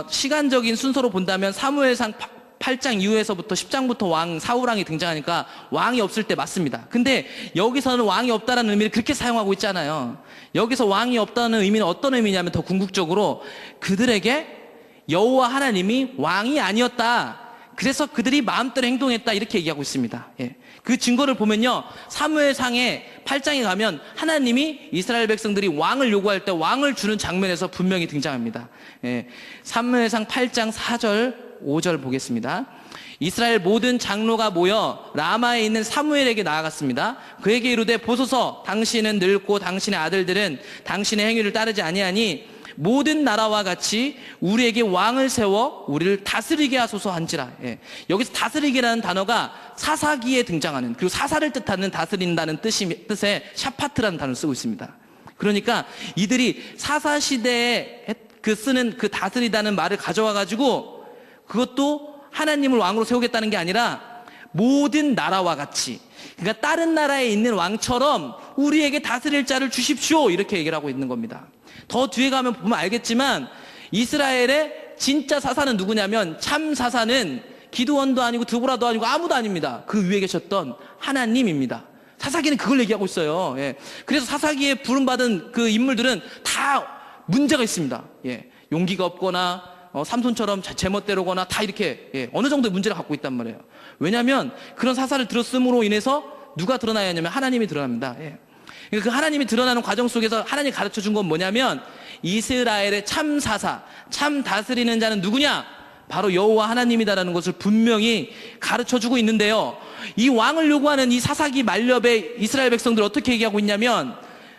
시간적인 순서로 본다면 사무엘상 8장 이후에서부터 10장부터 왕 사울왕이 등장하니까 왕이 없을 때 맞습니다. 근데 여기서는 왕이 없다는 의미를 그렇게 사용하고 있잖아요. 여기서 왕이 없다는 의미는 어떤 의미냐면 더 궁극적으로 그들에게 여호와 하나님이 왕이 아니었다. 그래서 그들이 마음대로 행동했다, 이렇게 얘기하고 있습니다. 그 증거를 보면요, 사무엘상의 8장에 가면 하나님이 이스라엘 백성들이 왕을 요구할 때 왕을 주는 장면에서 분명히 등장합니다. 사무엘상 8장 4절 5절 보겠습니다. 이스라엘 모든 장로가 모여 라마에 있는 사무엘에게 나아갔습니다. 그에게 이르되 보소서, 당신은 늙고 당신의 아들들은 당신의 행위를 따르지 아니하니 모든 나라와 같이 우리에게 왕을 세워 우리를 다스리게 하소서 한지라. 여기서 다스리게라는 단어가 사사기에 등장하는, 그리고 사사를 뜻하는 다스린다는 뜻의 샤파트라는 단어를 쓰고 있습니다. 그러니까 이들이 사사시대에 쓰는 그 다스리다는 말을 가져와 가지고 그것도 하나님을 왕으로 세우겠다는 게 아니라 모든 나라와 같이, 그러니까 다른 나라에 있는 왕처럼 우리에게 다스릴 자를 주십시오, 이렇게 얘기를 하고 있는 겁니다. 더 뒤에 가면 보면 알겠지만 이스라엘의 진짜 사사는 누구냐면, 참 사사는 기드원도 아니고 드보라도 아니고 아무도 아닙니다. 그 위에 계셨던 하나님입니다. 사사기는 그걸 얘기하고 있어요. 그래서 사사기에 부름받은 그 인물들은 다 문제가 있습니다. 용기가 없거나 삼손처럼 제멋대로거나 다 이렇게 어느 정도의 문제를 갖고 있단 말이에요. 왜냐하면 그런 사사를 들었음으로 인해서 누가 드러나야 하냐면 하나님이 드러납니다. 그 하나님이 드러나는 과정 속에서 하나님이 가르쳐 준 건 뭐냐면, 이스라엘의 참 사사, 참 다스리는 자는 누구냐? 바로 여호와 하나님이다라는 것을 분명히 가르쳐 주고 있는데요. 이 왕을 요구하는 이 사사기 말렵의 이스라엘 백성들 어떻게 얘기하고 있냐면,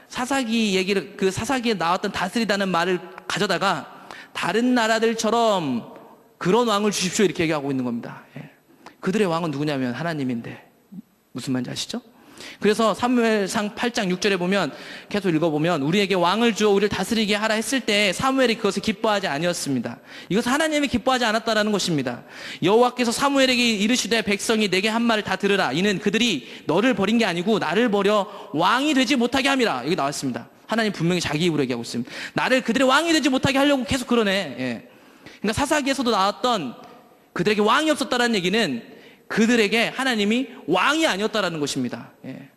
사사기 얘기를, 그 사사기에 나왔던 다스리다는 말을 가져다가 다른 나라들처럼 그런 왕을 주십시오, 이렇게 얘기하고 있는 겁니다. 그들의 왕은 누구냐면 하나님인데, 무슨 말인지 아시죠? 그래서 사무엘상 8장 6절에 보면, 계속 읽어보면 우리에게 왕을 주어 우리를 다스리게 하라 했을 때 사무엘이 그것을 기뻐하지 아니었습니다. 이것은 하나님이 기뻐하지 않았다라는 것입니다. 여호와께서 사무엘에게 이르시되 백성이 내게 한 말을 다 들으라. 이는 그들이 너를 버린 게 아니고 나를 버려 왕이 되지 못하게 함이라. 여기 나왔습니다. 하나님 분명히 자기 입으로 얘기하고 있습니다. 나를 그들의 왕이 되지 못하게 하려고 계속 그러네. 예. 그러니까 사사기에서도 나왔던 그들에게 왕이 없었다는 얘기는 그들에게 하나님이 왕이 아니었다라는 것입니다. 예.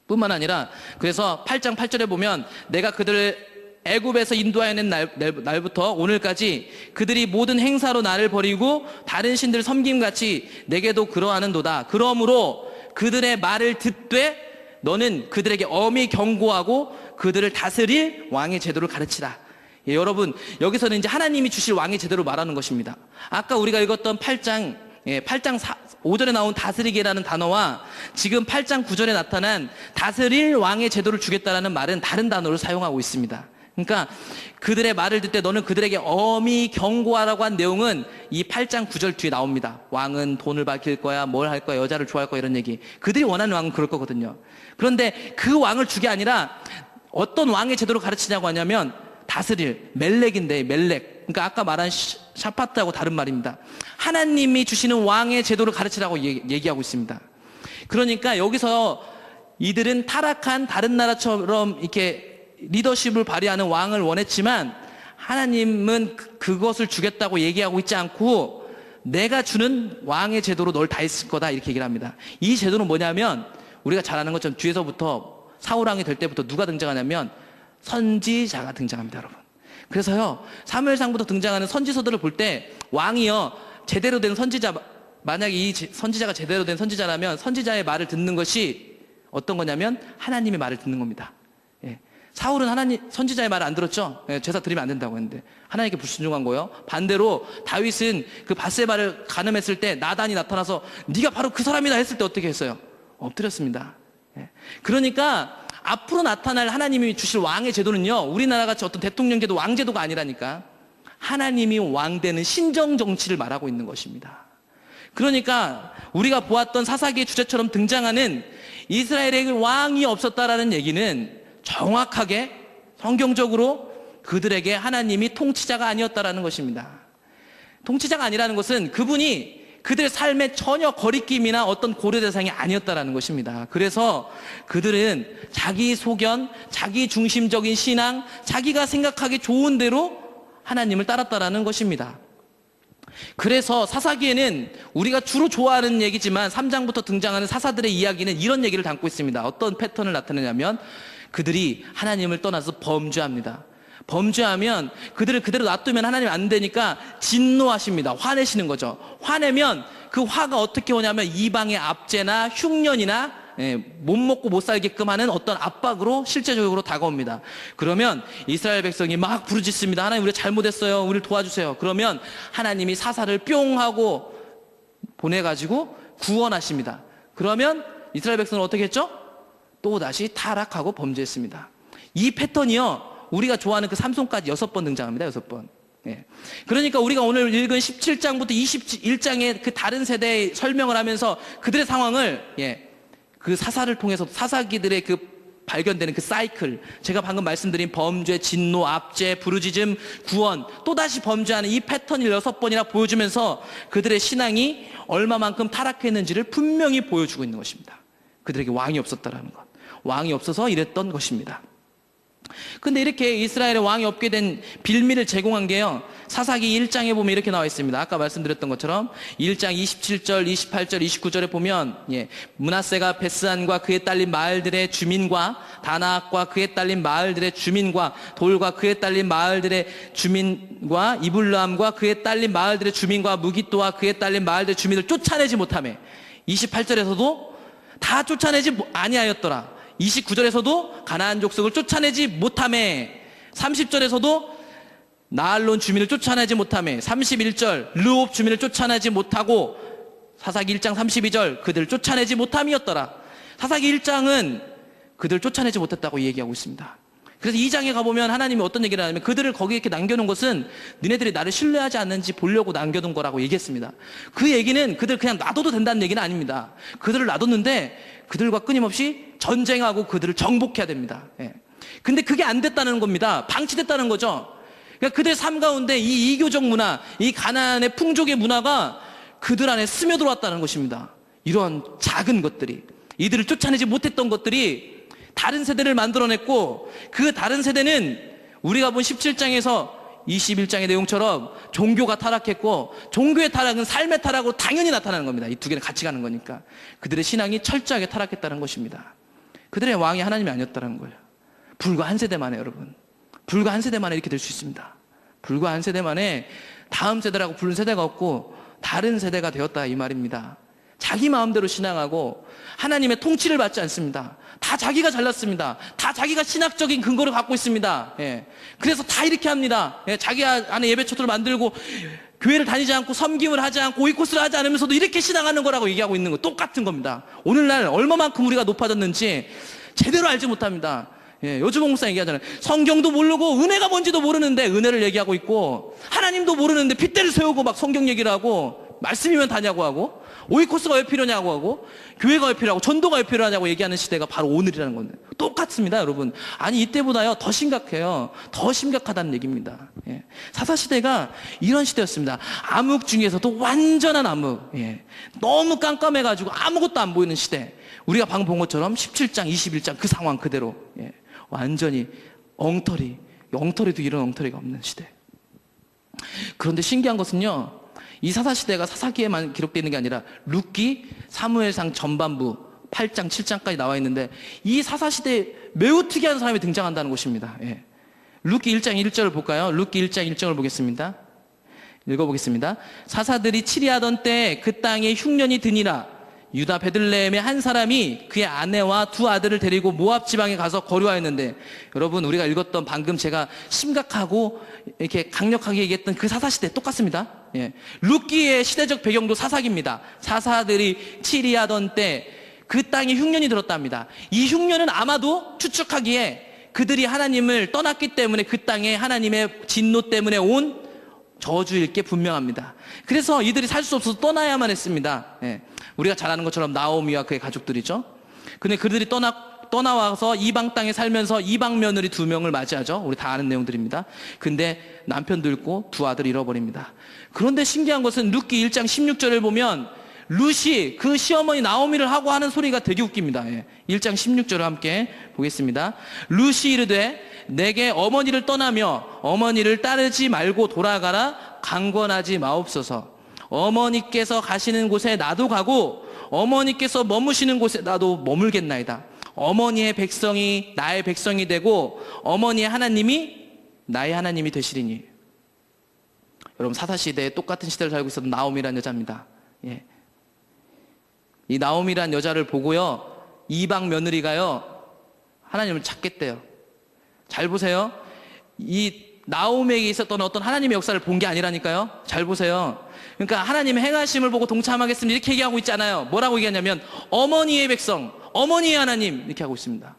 뿐만 아니라 그래서 8장 8절에 보면 내가 그들을 애굽에서 인도하여낸 날부터 오늘까지 그들이 모든 행사로 나를 버리고 다른 신들을 섬김같이 내게도 그러하는도다. 그러므로 그들의 말을 듣되 너는 그들에게 엄히 경고하고 그들을 다스릴 왕의 제도를 가르치라. 예, 여러분 여기서는 이제 하나님이 주실 왕의 제도를 말하는 것입니다. 아까 우리가 읽었던 8장 5절에 나온 다스리기라는 단어와 지금 8장 9절에 나타난 다스릴 왕의 제도를 주겠다라는 말은 다른 단어를 사용하고 있습니다. 그러니까 그들의 말을 듣되 너는 그들에게 엄히 경고하라고 한 내용은 이 8장 9절 뒤에 나옵니다. 왕은 돈을 밝힐 거야, 뭘 할 거야, 여자를 좋아할 거야, 이런 얘기. 그들이 원하는 왕은 그럴 거거든요. 그런데 그 왕을 주게 아니라 어떤 왕의 제도를 가르치냐고 하냐면 다스릴 멜렉인데, 멜렉. 그러니까 아까 말한 샤파트하고 다른 말입니다. 하나님이 주시는 왕의 제도를 가르치라고 얘기하고 있습니다. 그러니까 여기서 이들은 타락한 다른 나라처럼 이렇게 리더십을 발휘하는 왕을 원했지만 하나님은 그것을 주겠다고 얘기하고 있지 않고 내가 주는 왕의 제도로 널 다 했을 거다 이렇게 얘기를 합니다. 이 제도는 뭐냐면 우리가 잘 아는 것처럼 뒤에서부터 사울왕이 될 때부터 누가 등장하냐면 선지자가 등장합니다, 여러분. 그래서요 사무엘상부터 등장하는 선지서들을 볼 때 왕이요 제대로 된 선지자, 만약에 이 선지자가 제대로 된 선지자라면 선지자의 말을 듣는 것이 어떤 거냐면 하나님의 말을 듣는 겁니다. 예. 사울은 하나님 선지자의 말을 안 들었죠. 예, 제사 드리면 안 된다고 했는데 하나님께 불순종한 거예요. 반대로 다윗은 그 밧세바를 간음했을 때 나단이 나타나서 네가 바로 그 사람이다 했을 때 어떻게 했어요? 엎드렸습니다. 예. 그러니까 앞으로 나타날 하나님이 주실 왕의 제도는요 우리나라같이 어떤 대통령제도 왕제도가 아니라니까 하나님이 왕되는 신정정치를 말하고 있는 것입니다. 그러니까 우리가 보았던 사사기의 주제처럼 등장하는 이스라엘에게 왕이 없었다라는 얘기는 정확하게 성경적으로 그들에게 하나님이 통치자가 아니었다라는 것입니다. 통치자가 아니라는 것은 그분이 그들의 삶에 전혀 거리낌이나 어떤 고려 대상이 아니었다라는 것입니다. 그래서 그들은 자기 소견, 자기 중심적인 신앙, 자기가 생각하기 좋은 대로 하나님을 따랐다라는 것입니다. 그래서 사사기에는 우리가 주로 좋아하는 얘기지만 3장부터 등장하는 사사들의 이야기는 이런 얘기를 담고 있습니다. 어떤 패턴을 나타내냐면 그들이 하나님을 떠나서 범죄합니다. 범죄하면 그들을 그대로 놔두면 하나님 안 되니까 진노하십니다. 화내시는 거죠. 화내면 그 화가 어떻게 오냐면 이방의 압제나 흉년이나 못 먹고 못 살게끔 하는 어떤 압박으로 실제적으로 다가옵니다. 그러면 이스라엘 백성이 막 부르짖습니다. 하나님 우리 잘못했어요. 우리를 도와주세요. 그러면 하나님이 사사를 뿅 하고 보내가지고 구원하십니다. 그러면 이스라엘 백성은 어떻게 했죠? 또다시 타락하고 범죄했습니다. 이 패턴이요 우리가 좋아하는 그 삼손까지 6번 등장합니다. 6번. 예. 그러니까 우리가 오늘 읽은 17장부터 21장의 그 다른 세대의 설명을 하면서 그들의 상황을 그 사사를 통해서 사사기들의 그 발견되는 그 사이클, 제가 방금 말씀드린 범죄, 진노, 압제, 부르짖음, 구원, 또다시 범죄하는 이 패턴을 6번이나 보여주면서 그들의 신앙이 얼마만큼 타락했는지를 분명히 보여주고 있는 것입니다. 그들에게 왕이 없었다라는 것. 왕이 없어서 이랬던 것입니다. 근데 이렇게 이스라엘에 왕이 없게 된 빌미를 제공한 게요 사사기 1장에 보면 이렇게 나와 있습니다. 아까 말씀드렸던 것처럼 1장 27절, 28절, 29절에 보면 므낫세가 베스안과 그에 딸린 마을들의 주민과 다나악과 그에 딸린 마을들의 주민과 돌과 그에 딸린 마을들의 주민과 이블람과 그에 딸린 마을들의 주민과 무기또와 그에 딸린 마을들의 주민을 쫓아내지 못하며 28절에서도 다 쫓아내지 아니하였더라. 29절에서도 가나안 족속을 쫓아내지 못하매 30절에서도 나알론 주민을 쫓아내지 못하매 31절 르홉 주민을 쫓아내지 못하고 사사기 1장 32절 그들을 쫓아내지 못함이었더라. 사사기 1장은 그들을 쫓아내지 못했다고 얘기하고 있습니다. 그래서 2장에 가보면 하나님이 어떤 얘기를 하냐면 그들을 거기에 이렇게 남겨놓은 것은 너네들이 나를 신뢰하지 않는지 보려고 남겨둔 거라고 얘기했습니다. 그 얘기는 그들 그냥 놔둬도 된다는 얘기는 아닙니다. 그들을 놔뒀는데 그들과 끊임없이 전쟁하고 그들을 정복해야 됩니다. 근데 그게 안 됐다는 겁니다. 방치됐다는 거죠. 그러니까 그들 삶 가운데 이 이교적 문화, 이 가나안의 풍족의 문화가 그들 안에 스며들어왔다는 것입니다. 이런 작은 것들이, 이들을 쫓아내지 못했던 것들이 다른 세대를 만들어냈고, 그 다른 세대는 우리가 본 17장에서 21장의 내용처럼 종교가 타락했고, 종교의 타락은 삶의 타락으로 당연히 나타나는 겁니다. 이 두 개는 같이 가는 거니까. 그들의 신앙이 철저하게 타락했다는 것입니다. 그들의 왕이 하나님이 아니었다는 거예요. 불과 한 세대 만에, 여러분, 불과 한 세대 만에 이렇게 될 수 있습니다. 불과 한 세대 만에 다음 세대라고 부른 세대가 없고 다른 세대가 되었다, 이 말입니다. 자기 마음대로 신앙하고 하나님의 통치를 받지 않습니다. 다 자기가 잘났습니다. 다 자기가 신학적인 근거를 갖고 있습니다. 예. 그래서 다 이렇게 합니다. 예. 자기 안에 예배처를 만들고 교회를 다니지 않고 섬김을 하지 않고 오이코스를 하지 않으면서도 이렇게 신앙하는 거라고 얘기하고 있는 거 똑같은 겁니다. 오늘날 얼마만큼 우리가 높아졌는지 제대로 알지 못합니다. 예, 요즘 목사 얘기하잖아요. 성경도 모르고 은혜가 뭔지도 모르는데 은혜를 얘기하고 있고, 하나님도 모르는데 핏대를 세우고 막 성경 얘기를 하고, 말씀이면 다냐고 하고, 오이코스가 왜 필요냐고 하고, 교회가 왜 필요하고, 전도가 왜 필요하냐고 얘기하는 시대가 바로 오늘이라는 건데, 똑같습니다, 여러분. 아니, 이때보다요 더 심각해요. 더 심각하다는 얘기입니다. 예. 사사시대가 이런 시대였습니다. 암흑 중에서도 완전한 암흑. 예. 너무 깜깜해가지고 아무것도 안 보이는 시대. 우리가 방금 본 것처럼 17장, 21장 그 상황 그대로. 예. 완전히 엉터리도 이런 엉터리가 없는 시대. 그런데 신기한 것은요, 이 사사시대가 사사기에만 기록되어 있는 게 아니라 룻기, 사무엘상 전반부 8장, 7장까지 나와 있는데, 이 사사시대에 매우 특이한 사람이 등장한다는 것입니다. 예. 룻기 1장 1절을 볼까요? 룻기 1장 1절을 보겠습니다. 읽어보겠습니다. 사사들이 치리하던 때 그 땅에 흉년이 드니라. 유다 베들레헴의 한 사람이 그의 아내와 두 아들을 데리고 모압 지방에 가서 거류하였는데, 여러분, 우리가 읽었던 방금 제가 심각하고 이렇게 강력하게 얘기했던 그 사사시대 똑같습니다. 예. 룻기의 시대적 배경도 사사기입니다. 사사들이 치리하던 때 그 땅에 흉년이 들었답니다. 이 흉년은 아마도 추측하기에 그들이 하나님을 떠났기 때문에 그 땅에 하나님의 진노 때문에 온 저주일 게 분명합니다. 그래서 이들이 살 수 없어서 떠나야만 했습니다. 예. 우리가 잘 아는 것처럼 나오미와 그의 가족들이죠. 근데 그들이 떠나와서 이방 땅에 살면서 이방 며느리 2명을 맞이하죠. 우리 다 아는 내용들입니다. 근데 남편도 잃고 두 아들을 잃어버립니다. 그런데 신기한 것은 룻기 1장 16절을 보면 룻이 그 시어머니 나오미를 하고 하는 소리가 되게 웃깁니다. 예. 1장 16절을 함께 보겠습니다. 룻이 이르되 내게 어머니를 떠나며 어머니를 따르지 말고 돌아가라. 강권하지 마옵소서. 어머니께서 가시는 곳에 나도 가고 어머니께서 머무시는 곳에 나도 머물겠나이다. 어머니의 백성이 나의 백성이 되고 어머니의 하나님이 나의 하나님이 되시리니. 여러분, 사사시대에 똑같은 시대를 살고 있었던 나오미라는 여자입니다. 예. 이 나오미라는 여자를 보고요, 이방 며느리가요 하나님을 찾겠대요. 잘 보세요. 이 나오미에게 있었던 어떤 하나님의 역사를 본 게 아니라니까요. 잘 보세요. 그러니까 하나님의 행하심을 보고 동참하겠습니다 이렇게 얘기하고 있잖아요. 뭐라고 얘기하냐면 어머니의 백성, 어머니의 하나님 이렇게 하고 있습니다.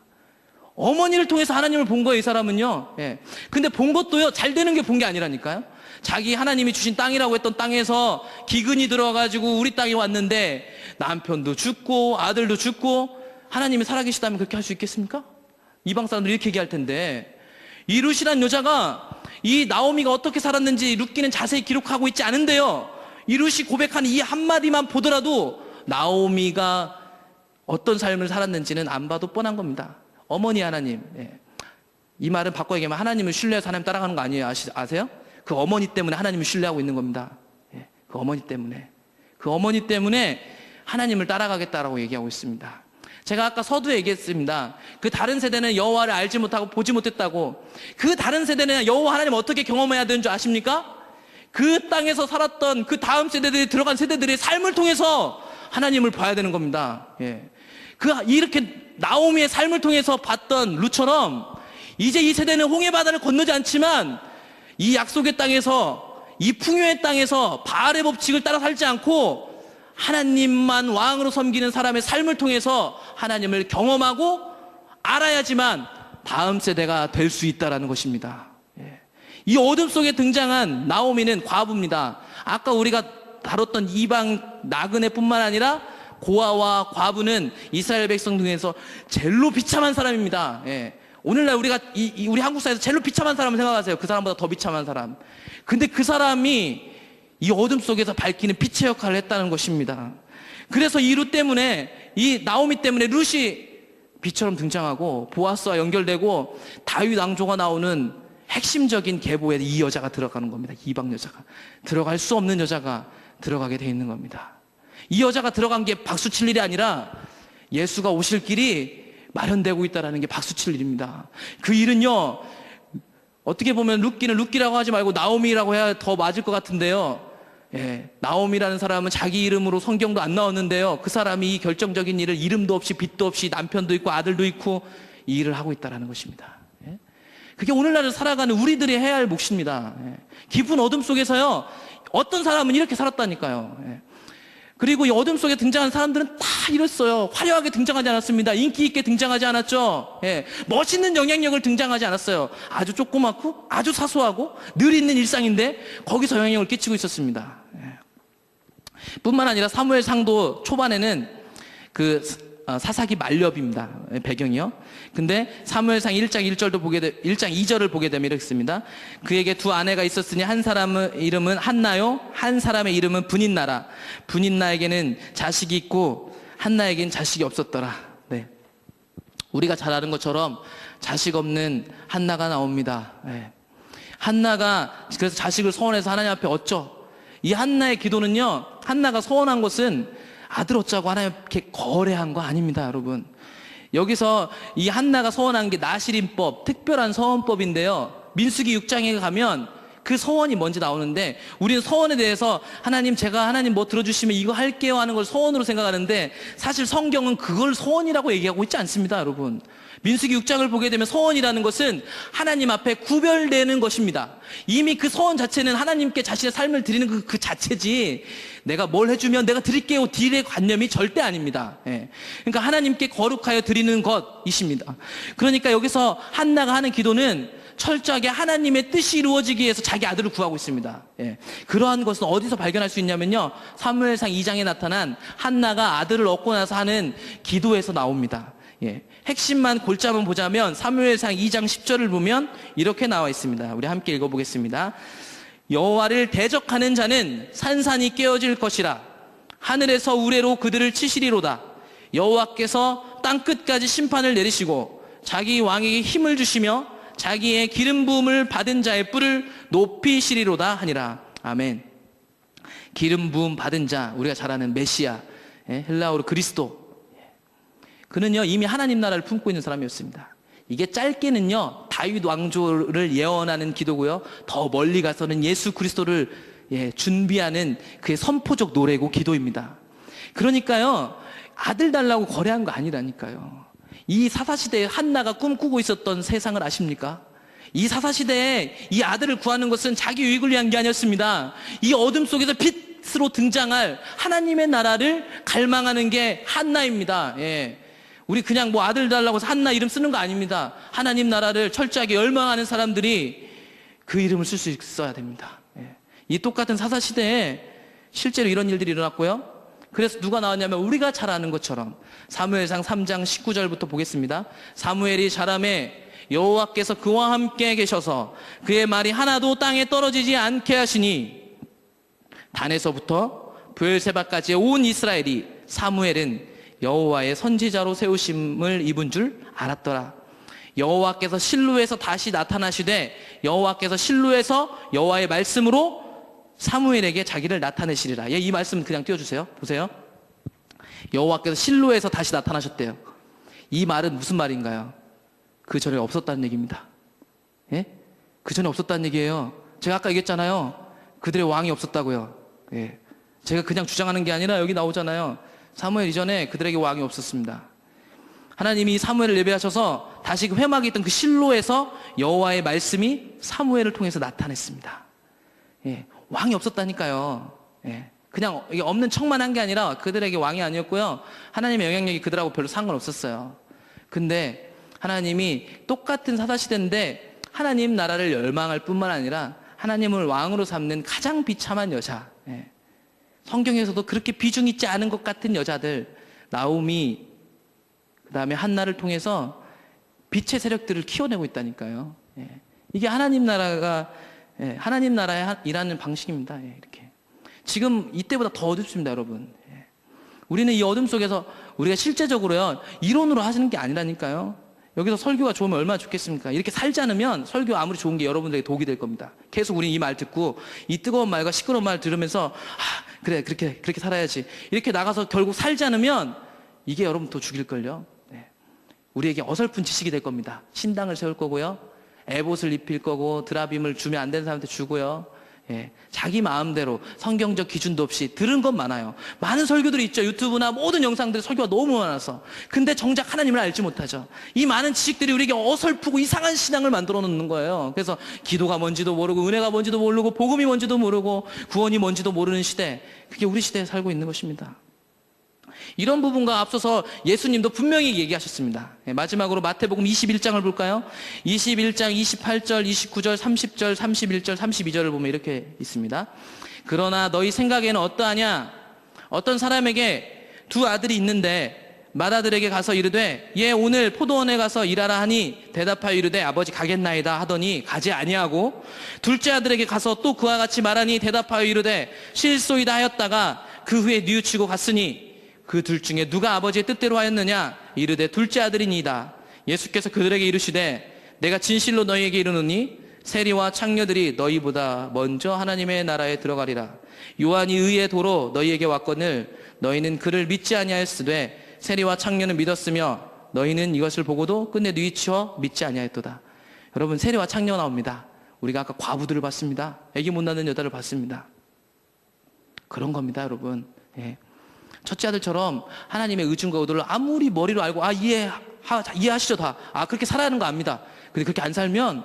어머니를 통해서 하나님을 본 거예요, 이 사람은요. 예. 근데 본 것도요 잘 되는 게 본 게 아니라니까요. 자기 하나님이 주신 땅이라고 했던 땅에서 기근이 들어가지고 우리 땅에 왔는데 남편도 죽고 아들도 죽고, 하나님이 살아계시다면 그렇게 할 수 있겠습니까? 이방 사람들이 이렇게 얘기할 텐데, 이 룻이란 여자가 이 나오미가 어떻게 살았는지 룻기는 자세히 기록하고 있지 않은데요, 이 룻이 고백하는 이 한마디만 보더라도 나오미가 어떤 삶을 살았는지는 안 봐도 뻔한 겁니다. 어머니 하나님. 예. 이 말은 바꿔 얘기하면 하나님을 신뢰해서 하나님 따라가는 거 아니에요. 아세요? 그 어머니 때문에 하나님을 신뢰하고 있는 겁니다. 예. 그 어머니 때문에 하나님을 따라가겠다라고 얘기하고 있습니다. 제가 아까 서두에 얘기했습니다. 그 다른 세대는 여호와를 알지 못하고 보지 못했다고. 그 다른 세대는 여호와 하나님 어떻게 경험해야 되는 줄 아십니까? 그 땅에서 살았던 그 다음 세대들이 들어간 세대들의 삶을 통해서 하나님을 봐야 되는 겁니다. 예. 이렇게 나오미의 삶을 통해서 봤던 룻처럼 이제 이 세대는 홍해 바다를 건너지 않지만 이 약속의 땅에서, 이 풍요의 땅에서 바알의 법칙을 따라 살지 않고 하나님만 왕으로 섬기는 사람의 삶을 통해서 하나님을 경험하고 알아야지만 다음 세대가 될 수 있다는 것입니다. 예. 이 어둠 속에 등장한 나오미는 과부입니다. 아까 우리가 다뤘던 이방 나그네뿐만 아니라 고아와 과부는 이스라엘 백성 중에서 제일로 비참한 사람입니다. 예. 오늘날 우리가 우리 한국 사회에서 제일로 비참한 사람을 생각하세요. 그 사람보다 더 비참한 사람. 근데 그 사람이 이 어둠 속에서 밝히는 빛의 역할을 했다는 것입니다. 그래서 이 룻 때문에, 이 나오미 때문에 룻이 빛처럼 등장하고 보아스와 연결되고 다윗 왕조가 나오는 핵심적인 계보에 이 여자가 들어가는 겁니다. 이방 여자가. 들어갈 수 없는 여자가 들어가게 돼 있는 겁니다. 이 여자가 들어간 게 박수 칠 일이 아니라 예수가 오실 길이 마련되고 있다는 게 박수 칠 일입니다. 그 일은요, 어떻게 보면 룻기는 룻기라고 하지 말고 나오미라고 해야 더 맞을 것 같은데요. 나오미라는 사람은 자기 이름으로 성경도 안 나왔는데요. 그 사람이 이 결정적인 일을 이름도 없이 빚도 없이 남편도 있고 아들도 있고 이 일을 하고 있다는 것입니다. 그게 오늘날을 살아가는 우리들이 해야 할 몫입니다. 깊은 어둠 속에서요, 어떤 사람은 이렇게 살았다니까요. 그리고 이 어둠 속에 등장하는 사람들은 다 이랬어요. 화려하게 등장하지 않았습니다. 인기 있게 등장하지 않았죠. 멋있는 영향력을 등장하지 않았어요. 아주 조그맣고 아주 사소하고 늘 있는 일상인데 거기서 영향력을 끼치고 있었습니다. 뿐만 아니라 사무엘상도 초반에는 그 사사기 만렵입니다. 배경이요. 근데 사무엘상 1장 1절도 1장 2절을 보게 되면 이렇게 씁니다. 그에게 두 아내가 있었으니 한 사람의 이름은 한나요, 한 사람의 이름은 분인나라. 분인나에게는 자식이 있고 한나에게는 자식이 없었더라. 네. 우리가 잘 아는 것처럼 자식 없는 한나가 나옵니다. 한나가 그래서 자식을 소원해서 하나님 앞에 얻죠. 이 한나의 기도는요, 한나가 소원한 것은 아들 얻자고 하나님께 거래한 거 아닙니다, 여러분. 여기서 이 한나가 서원한 게 나시림법, 특별한 서원법인데요. 민수기 6장에 가면 그 서원이 뭔지 나오는데, 우리는 서원에 대해서 하나님, 제가 하나님 뭐 들어주시면 이거 할게요 하는 걸 서원으로 생각하는데, 사실 성경은 그걸 서원이라고 얘기하고 있지 않습니다, 여러분. 민수기 6장을 보게 되면 서원이라는 것은 하나님 앞에 구별되는 것입니다. 이미 그 서원 자체는 하나님께 자신의 삶을 드리는 그 자체지, 내가 뭘 해주면 내가 드릴게요 딜의 관념이 절대 아닙니다. 그러니까 하나님께 거룩하여 드리는 것이십니다. 그러니까 여기서 한나가 하는 기도는 철저하게 하나님의 뜻이 이루어지기 위해서 자기 아들을 구하고 있습니다. 그러한 것은 어디서 발견할 수 있냐면요, 사무엘상 2장에 나타난 한나가 아들을 얻고 나서 하는 기도에서 나옵니다. 핵심만 골자만 보자면 사무엘상 2장 10절을 보면 이렇게 나와 있습니다. 우리 함께 읽어보겠습니다. 여호와를 대적하는 자는 산산이 깨어질 것이라. 하늘에서 우레로 그들을 치시리로다. 여호와께서 땅끝까지 심판을 내리시고 자기 왕에게 힘을 주시며 자기의 기름 부음을 받은 자의 뿔을 높이시리로다 하니라. 아멘. 기름 부음 받은 자, 우리가 잘 아는 메시아, 헬라어로 그리스도. 그는요, 이미 하나님 나라를 품고 있는 사람이었습니다. 이게 짧게는요, 다윗 왕조를 예언하는 기도고요, 더 멀리 가서는 예수 그리스도를 준비하는 그의 선포적 노래고 기도입니다. 그러니까요, 아들 달라고 거래한 거 아니라니까요. 이 사사시대에 한나가 꿈꾸고 있었던 세상을 아십니까? 이 사사시대에 이 아들을 구하는 것은 자기 유익을 위한 게 아니었습니다. 이 어둠 속에서 빛으로 등장할 하나님의 나라를 갈망하는 게 한나입니다. 우리 그냥 뭐 아들 달라고 해서 한나 이름 쓰는 거 아닙니다. 하나님 나라를 철저하게 열망하는 사람들이 그 이름을 쓸 수 있어야 됩니다. 이 똑같은 사사시대에 실제로 이런 일들이 일어났고요. 그래서 누가 나왔냐면 우리가 잘 아는 것처럼 사무엘상 3장 19절부터 보겠습니다. 사무엘이 자라매 여호와께서 그와 함께 계셔서 그의 말이 하나도 땅에 떨어지지 않게 하시니 단에서부터 브엘세바까지의 온 이스라엘이 사무엘은 여호와의 선지자로 세우심을 입은 줄 알았더라. 여호와께서 실로에서 다시 나타나시되 여호와께서 실로에서 여호와의 말씀으로 사무엘에게 자기를 나타내시리라. 이 말씀 그냥 띄워주세요. 보세요. 여호와께서 실로에서 다시 나타나셨대요. 이 말은 무슨 말인가요? 그 전에 없었다는 얘기입니다. 그 전에 없었다는 얘기예요. 제가 아까 얘기했잖아요. 그들의 왕이 없었다고요. 제가 그냥 주장하는 게 아니라 여기 나오잖아요. 사무엘 이전에 그들에게 왕이 없었습니다. 하나님이 사무엘을 예배하셔서 다시 그 회막에 있던 그 실로에서 여호와의 말씀이 사무엘을 통해서 나타냈습니다. 왕이 없었다니까요. 그냥 이게 없는 척만 한 게 아니라 그들에게 왕이 아니었고요, 하나님의 영향력이 그들하고 별로 상관없었어요. 근데 하나님이 똑같은 사사시대인데 하나님 나라를 열망할 뿐만 아니라 하나님을 왕으로 삼는 가장 비참한 여자, 성경에서도 그렇게 비중 있지 않은 것 같은 여자들, 나오미, 그 다음에 한나를 통해서 빛의 세력들을 키워내고 있다니까요. 이게 하나님 나라가, 하나님 나라의 일하는 방식입니다. 이렇게. 지금 이때보다 더 어둡습니다, 여러분. 우리는 이 어둠 속에서 우리가 실제적으로요, 이론으로 하시는 게 아니라니까요. 여기서 설교가 좋으면 얼마나 좋겠습니까? 이렇게 살지 않으면 설교 아무리 좋은 게 여러분들에게 독이 될 겁니다. 계속 우리 이 말 듣고 이 뜨거운 말과 시끄러운 말 들으면서 그래 그렇게 살아야지 이렇게 나가서 결국 살지 않으면 이게 여러분 더 죽일걸요. 네. 우리에게 어설픈 지식이 될 겁니다. 신당을 세울 거고요, 에봇을 입힐 거고, 드라빔을 주면 안 되는 사람한테 주고요. 예, 자기 마음대로 성경적 기준도 없이 들은 건 많아요. 많은 설교들이 있죠. 유튜브나 모든 영상들이 설교가 너무 많아서. 근데 정작 하나님을 알지 못하죠. 이 많은 지식들이 우리에게 어설프고 이상한 신앙을 만들어 놓는 거예요. 그래서 기도가 뭔지도 모르고, 은혜가 뭔지도 모르고, 복음이 뭔지도 모르고, 구원이 뭔지도 모르는 시대, 그게 우리 시대에 살고 있는 것입니다. 이런 부분과 앞서서 예수님도 분명히 얘기하셨습니다. 마지막으로 마태복음 21장을 볼까요? 21장 28절, 29절, 30절, 31절, 32절을 보면 이렇게 있습니다. 그러나 너희 생각에는 어떠하냐? 어떤 사람에게 두 아들이 있는데 맏아들에게 가서 이르되 얘 오늘 포도원에 가서 일하라 하니 대답하여 이르되 아버지 가겠나이다 하더니 가지 아니하고, 둘째 아들에게 가서 또 그와 같이 말하니 대답하여 이르되 실소이다 하였다가 그 후에 뉘우치고 갔으니 그 둘 중에 누가 아버지의 뜻대로 하였느냐? 이르되 둘째 아들이니이다. 예수께서 그들에게 이르시되 내가 진실로 너희에게 이르노니 세리와 창녀들이 너희보다 먼저 하나님의 나라에 들어가리라. 요한이 의의 도로 너희에게 왔거늘 너희는 그를 믿지 아니하였으되 세리와 창녀는 믿었으며 너희는 이것을 보고도 끝내 뉘우쳐 믿지 아니하였도다. 여러분, 세리와 창녀 나옵니다. 우리가 아까 과부들을 봤습니다. 아기 못 낳는 여자를 봤습니다. 그런 겁니다, 여러분. 예. 첫째 아들처럼 하나님의 의중과 의도를 아무리 머리로 알고 이해하시죠 다. 그렇게 살아야 하는 거 압니다. 근데 그렇게 안 살면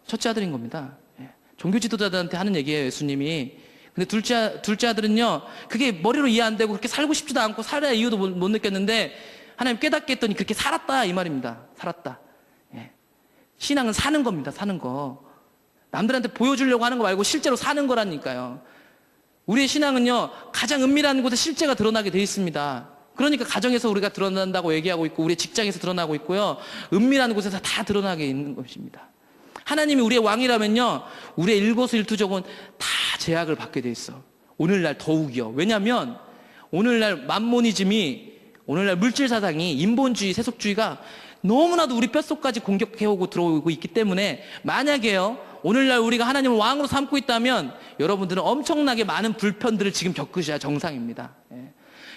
첫째 아들인 겁니다. 예. 종교 지도자들한테 하는 얘기예요, 예수님이. 근데 둘째 아들은요, 그게 머리로 이해 안 되고 그렇게 살고 싶지도 않고 살아야 이유도 못 느꼈는데 하나님 깨닫게 했더니 그렇게 살았다 이 말입니다. 살았다. 예. 신앙은 사는 겁니다. 사는 거. 남들한테 보여주려고 하는 거 말고 실제로 사는 거라니까요. 우리의 신앙은요, 가장 은밀한 곳에 실제가 드러나게 돼 있습니다. 그러니까 가정에서 우리가 드러난다고 얘기하고 있고, 우리 직장에서 드러나고 있고요, 은밀한 곳에서 다 드러나게 있는 것입니다. 하나님이 우리의 왕이라면요, 우리의 일거수일투족은 다 제약을 받게 돼 있어. 오늘날 더욱이요. 왜냐하면 오늘날 만모니즘이, 오늘날 물질사상이, 인본주의, 세속주의가 너무나도 우리 뼛속까지 공격해오고 들어오고 있기 때문에, 만약에요, 오늘날 우리가 하나님을 왕으로 삼고 있다면 여러분들은 엄청나게 많은 불편들을 지금 겪으셔야 정상입니다. 예.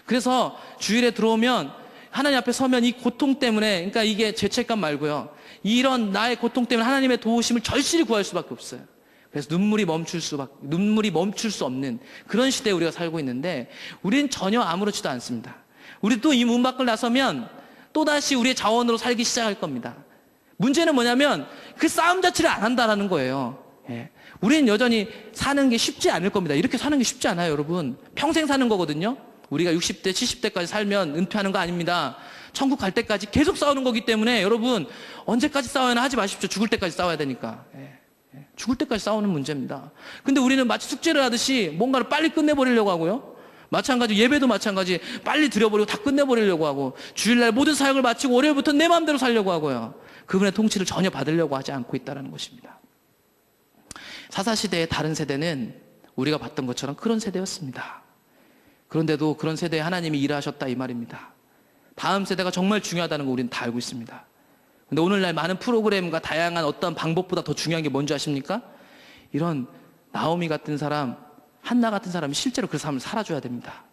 그래서 주일에 들어오면 하나님 앞에 서면 이 고통 때문에, 그러니까 이게 죄책감 말고요, 이런 나의 고통 때문에 하나님의 도우심을 절실히 구할 수밖에 없어요. 그래서 눈물이 멈출 수 없는 그런 시대에 우리가 살고 있는데, 우리는 전혀 아무렇지도 않습니다. 우리 또 이 문 밖을 나서면 또다시 우리의 자원으로 살기 시작할 겁니다. 문제는 뭐냐면 그 싸움 자체를 안 한다라는 거예요. 예. 우리는 여전히 사는 게 쉽지 않을 겁니다. 이렇게 사는 게 쉽지 않아요, 여러분. 평생 사는 거거든요. 우리가 60대, 70대까지 살면 은퇴하는 거 아닙니다. 천국 갈 때까지 계속 싸우는 거기 때문에 여러분, 언제까지 싸워야 하지 마십시오. 죽을 때까지 싸워야 되니까. 예. 예. 죽을 때까지 싸우는 문제입니다. 근데 우리는 마치 숙제를 하듯이 뭔가를 빨리 끝내버리려고 하고요, 마찬가지 예배도 마찬가지 빨리 드려버리고 다 끝내버리려고 하고, 주일날 모든 사역을 마치고 월요일부터 내 마음대로 살려고 하고요, 그분의 통치를 전혀 받으려고 하지 않고 있다는 것입니다. 사사시대의 다른 세대는 우리가 봤던 것처럼 그런 세대였습니다. 그런데도 그런 세대에 하나님이 일하셨다 이 말입니다. 다음 세대가 정말 중요하다는 거 우리는 다 알고 있습니다. 근데 오늘날 많은 프로그램과 다양한 어떤 방법보다 더 중요한 게 뭔지 아십니까? 이런 나오미 같은 사람, 한나 같은 사람이 실제로 그 삶을 살아줘야 됩니다.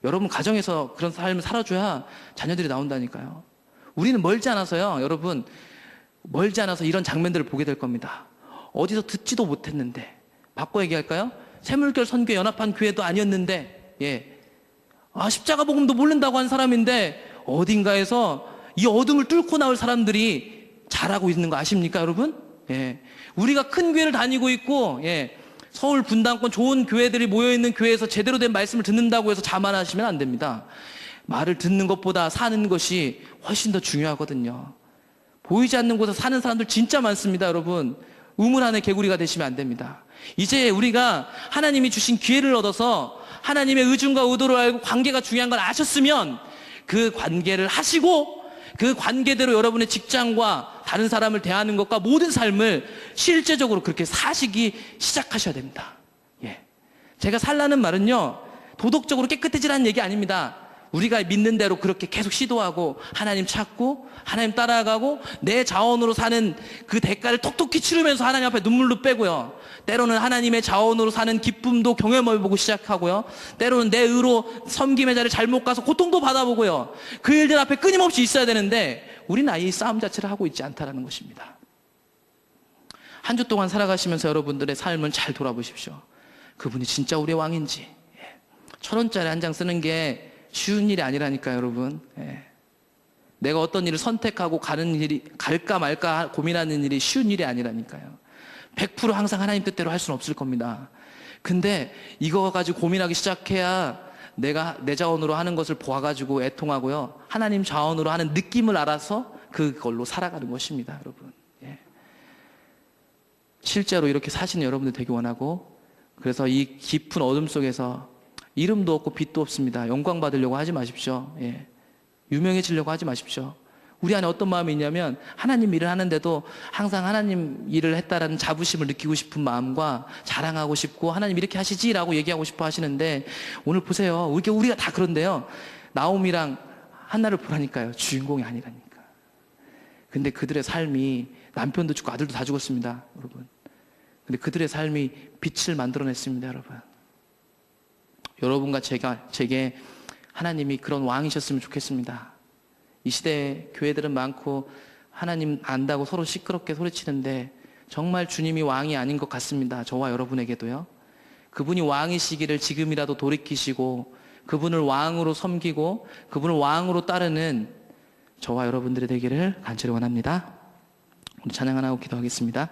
여러분 가정에서 그런 삶을 살아줘야 자녀들이 나온다니까요. 우리는 멀지 않아서요, 여러분, 멀지 않아서 이런 장면들을 보게 될 겁니다. 어디서 듣지도 못했는데, 바꿔 얘기할까요? 새물결 선교회 연합한 교회도 아니었는데, 예, 십자가 복음도 모른다고 한 사람인데 어딘가에서 이 어둠을 뚫고 나올 사람들이 잘하고 있는 거 아십니까, 여러분? 예, 우리가 큰 교회를 다니고 있고, 예, 서울 분당권 좋은 교회들이 모여있는 교회에서 제대로 된 말씀을 듣는다고 해서 자만하시면 안 됩니다. 말을 듣는 것보다 사는 것이 훨씬 더 중요하거든요. 보이지 않는 곳에서 사는 사람들 진짜 많습니다, 여러분. 우물 안에 개구리가 되시면 안 됩니다. 이제 우리가 하나님이 주신 기회를 얻어서 하나님의 의중과 의도를 알고 관계가 중요한 걸 아셨으면 그 관계를 하시고, 그 관계대로 여러분의 직장과 다른 사람을 대하는 것과 모든 삶을 실제적으로 그렇게 사시기 시작하셔야 됩니다. 예. 제가 살라는 말은요, 도덕적으로 깨끗해지라는 얘기 아닙니다. 우리가 믿는 대로 그렇게 계속 시도하고 하나님 찾고 하나님 따라가고 내 자원으로 사는 그 대가를 톡톡히 치르면서 하나님 앞에 눈물도 빼고요. 때로는 하나님의 자원으로 사는 기쁨도 경험해보고 시작하고요. 때로는 내 의로 섬김의 자리를 잘못 가서 고통도 받아보고요. 그 일들 앞에 끊임없이 있어야 되는데 우리는 아예 이 싸움 자체를 하고 있지 않다라는 것입니다. 한 주 동안 살아가시면서 여러분들의 삶을 잘 돌아보십시오. 그분이 진짜 우리의 왕인지. 1,000원짜리 한 장 쓰는 게 쉬운 일이 아니라니까요, 여러분. 내가 어떤 일을 선택하고 가는 일이, 갈까 말까 고민하는 일이 쉬운 일이 아니라니까요. 100% 항상 하나님 뜻대로 할 수는 없을 겁니다. 근데 이거 가지고 고민하기 시작해야 내가 내 자원으로 하는 것을 보아가지고 애통하고요. 하나님 자원으로 하는 느낌을 알아서 그걸로 살아가는 것입니다, 여러분. 실제로 이렇게 사시는 여러분들 되게 원하고, 그래서 이 깊은 어둠 속에서 이름도 없고 빛도 없습니다. 영광 받으려고 하지 마십시오. 유명해지려고 하지 마십시오. 우리 안에 어떤 마음이 있냐면 하나님 일을 하는데도 항상 하나님 일을 했다라는 자부심을 느끼고 싶은 마음과 자랑하고 싶고 하나님 이렇게 하시지라고 얘기하고 싶어 하시는데, 오늘 보세요. 우리가 다 그런데요. 나옴이랑 한나를 보라니까요. 주인공이 아니라니까. 근데 그들의 삶이, 남편도 죽고 아들도 다 죽었습니다, 여러분. 근데 그들의 삶이 빛을 만들어냈습니다, 여러분. 여러분과 제게 하나님이 그런 왕이셨으면 좋겠습니다. 이 시대에 교회들은 많고 하나님 안다고 서로 시끄럽게 소리치는데 정말 주님이 왕이 아닌 것 같습니다. 저와 여러분에게도요. 그분이 왕이시기를 지금이라도 돌이키시고 그분을 왕으로 섬기고 그분을 왕으로 따르는 저와 여러분들이 되기를 간절히 원합니다. 우리 찬양 하나 하고 기도하겠습니다.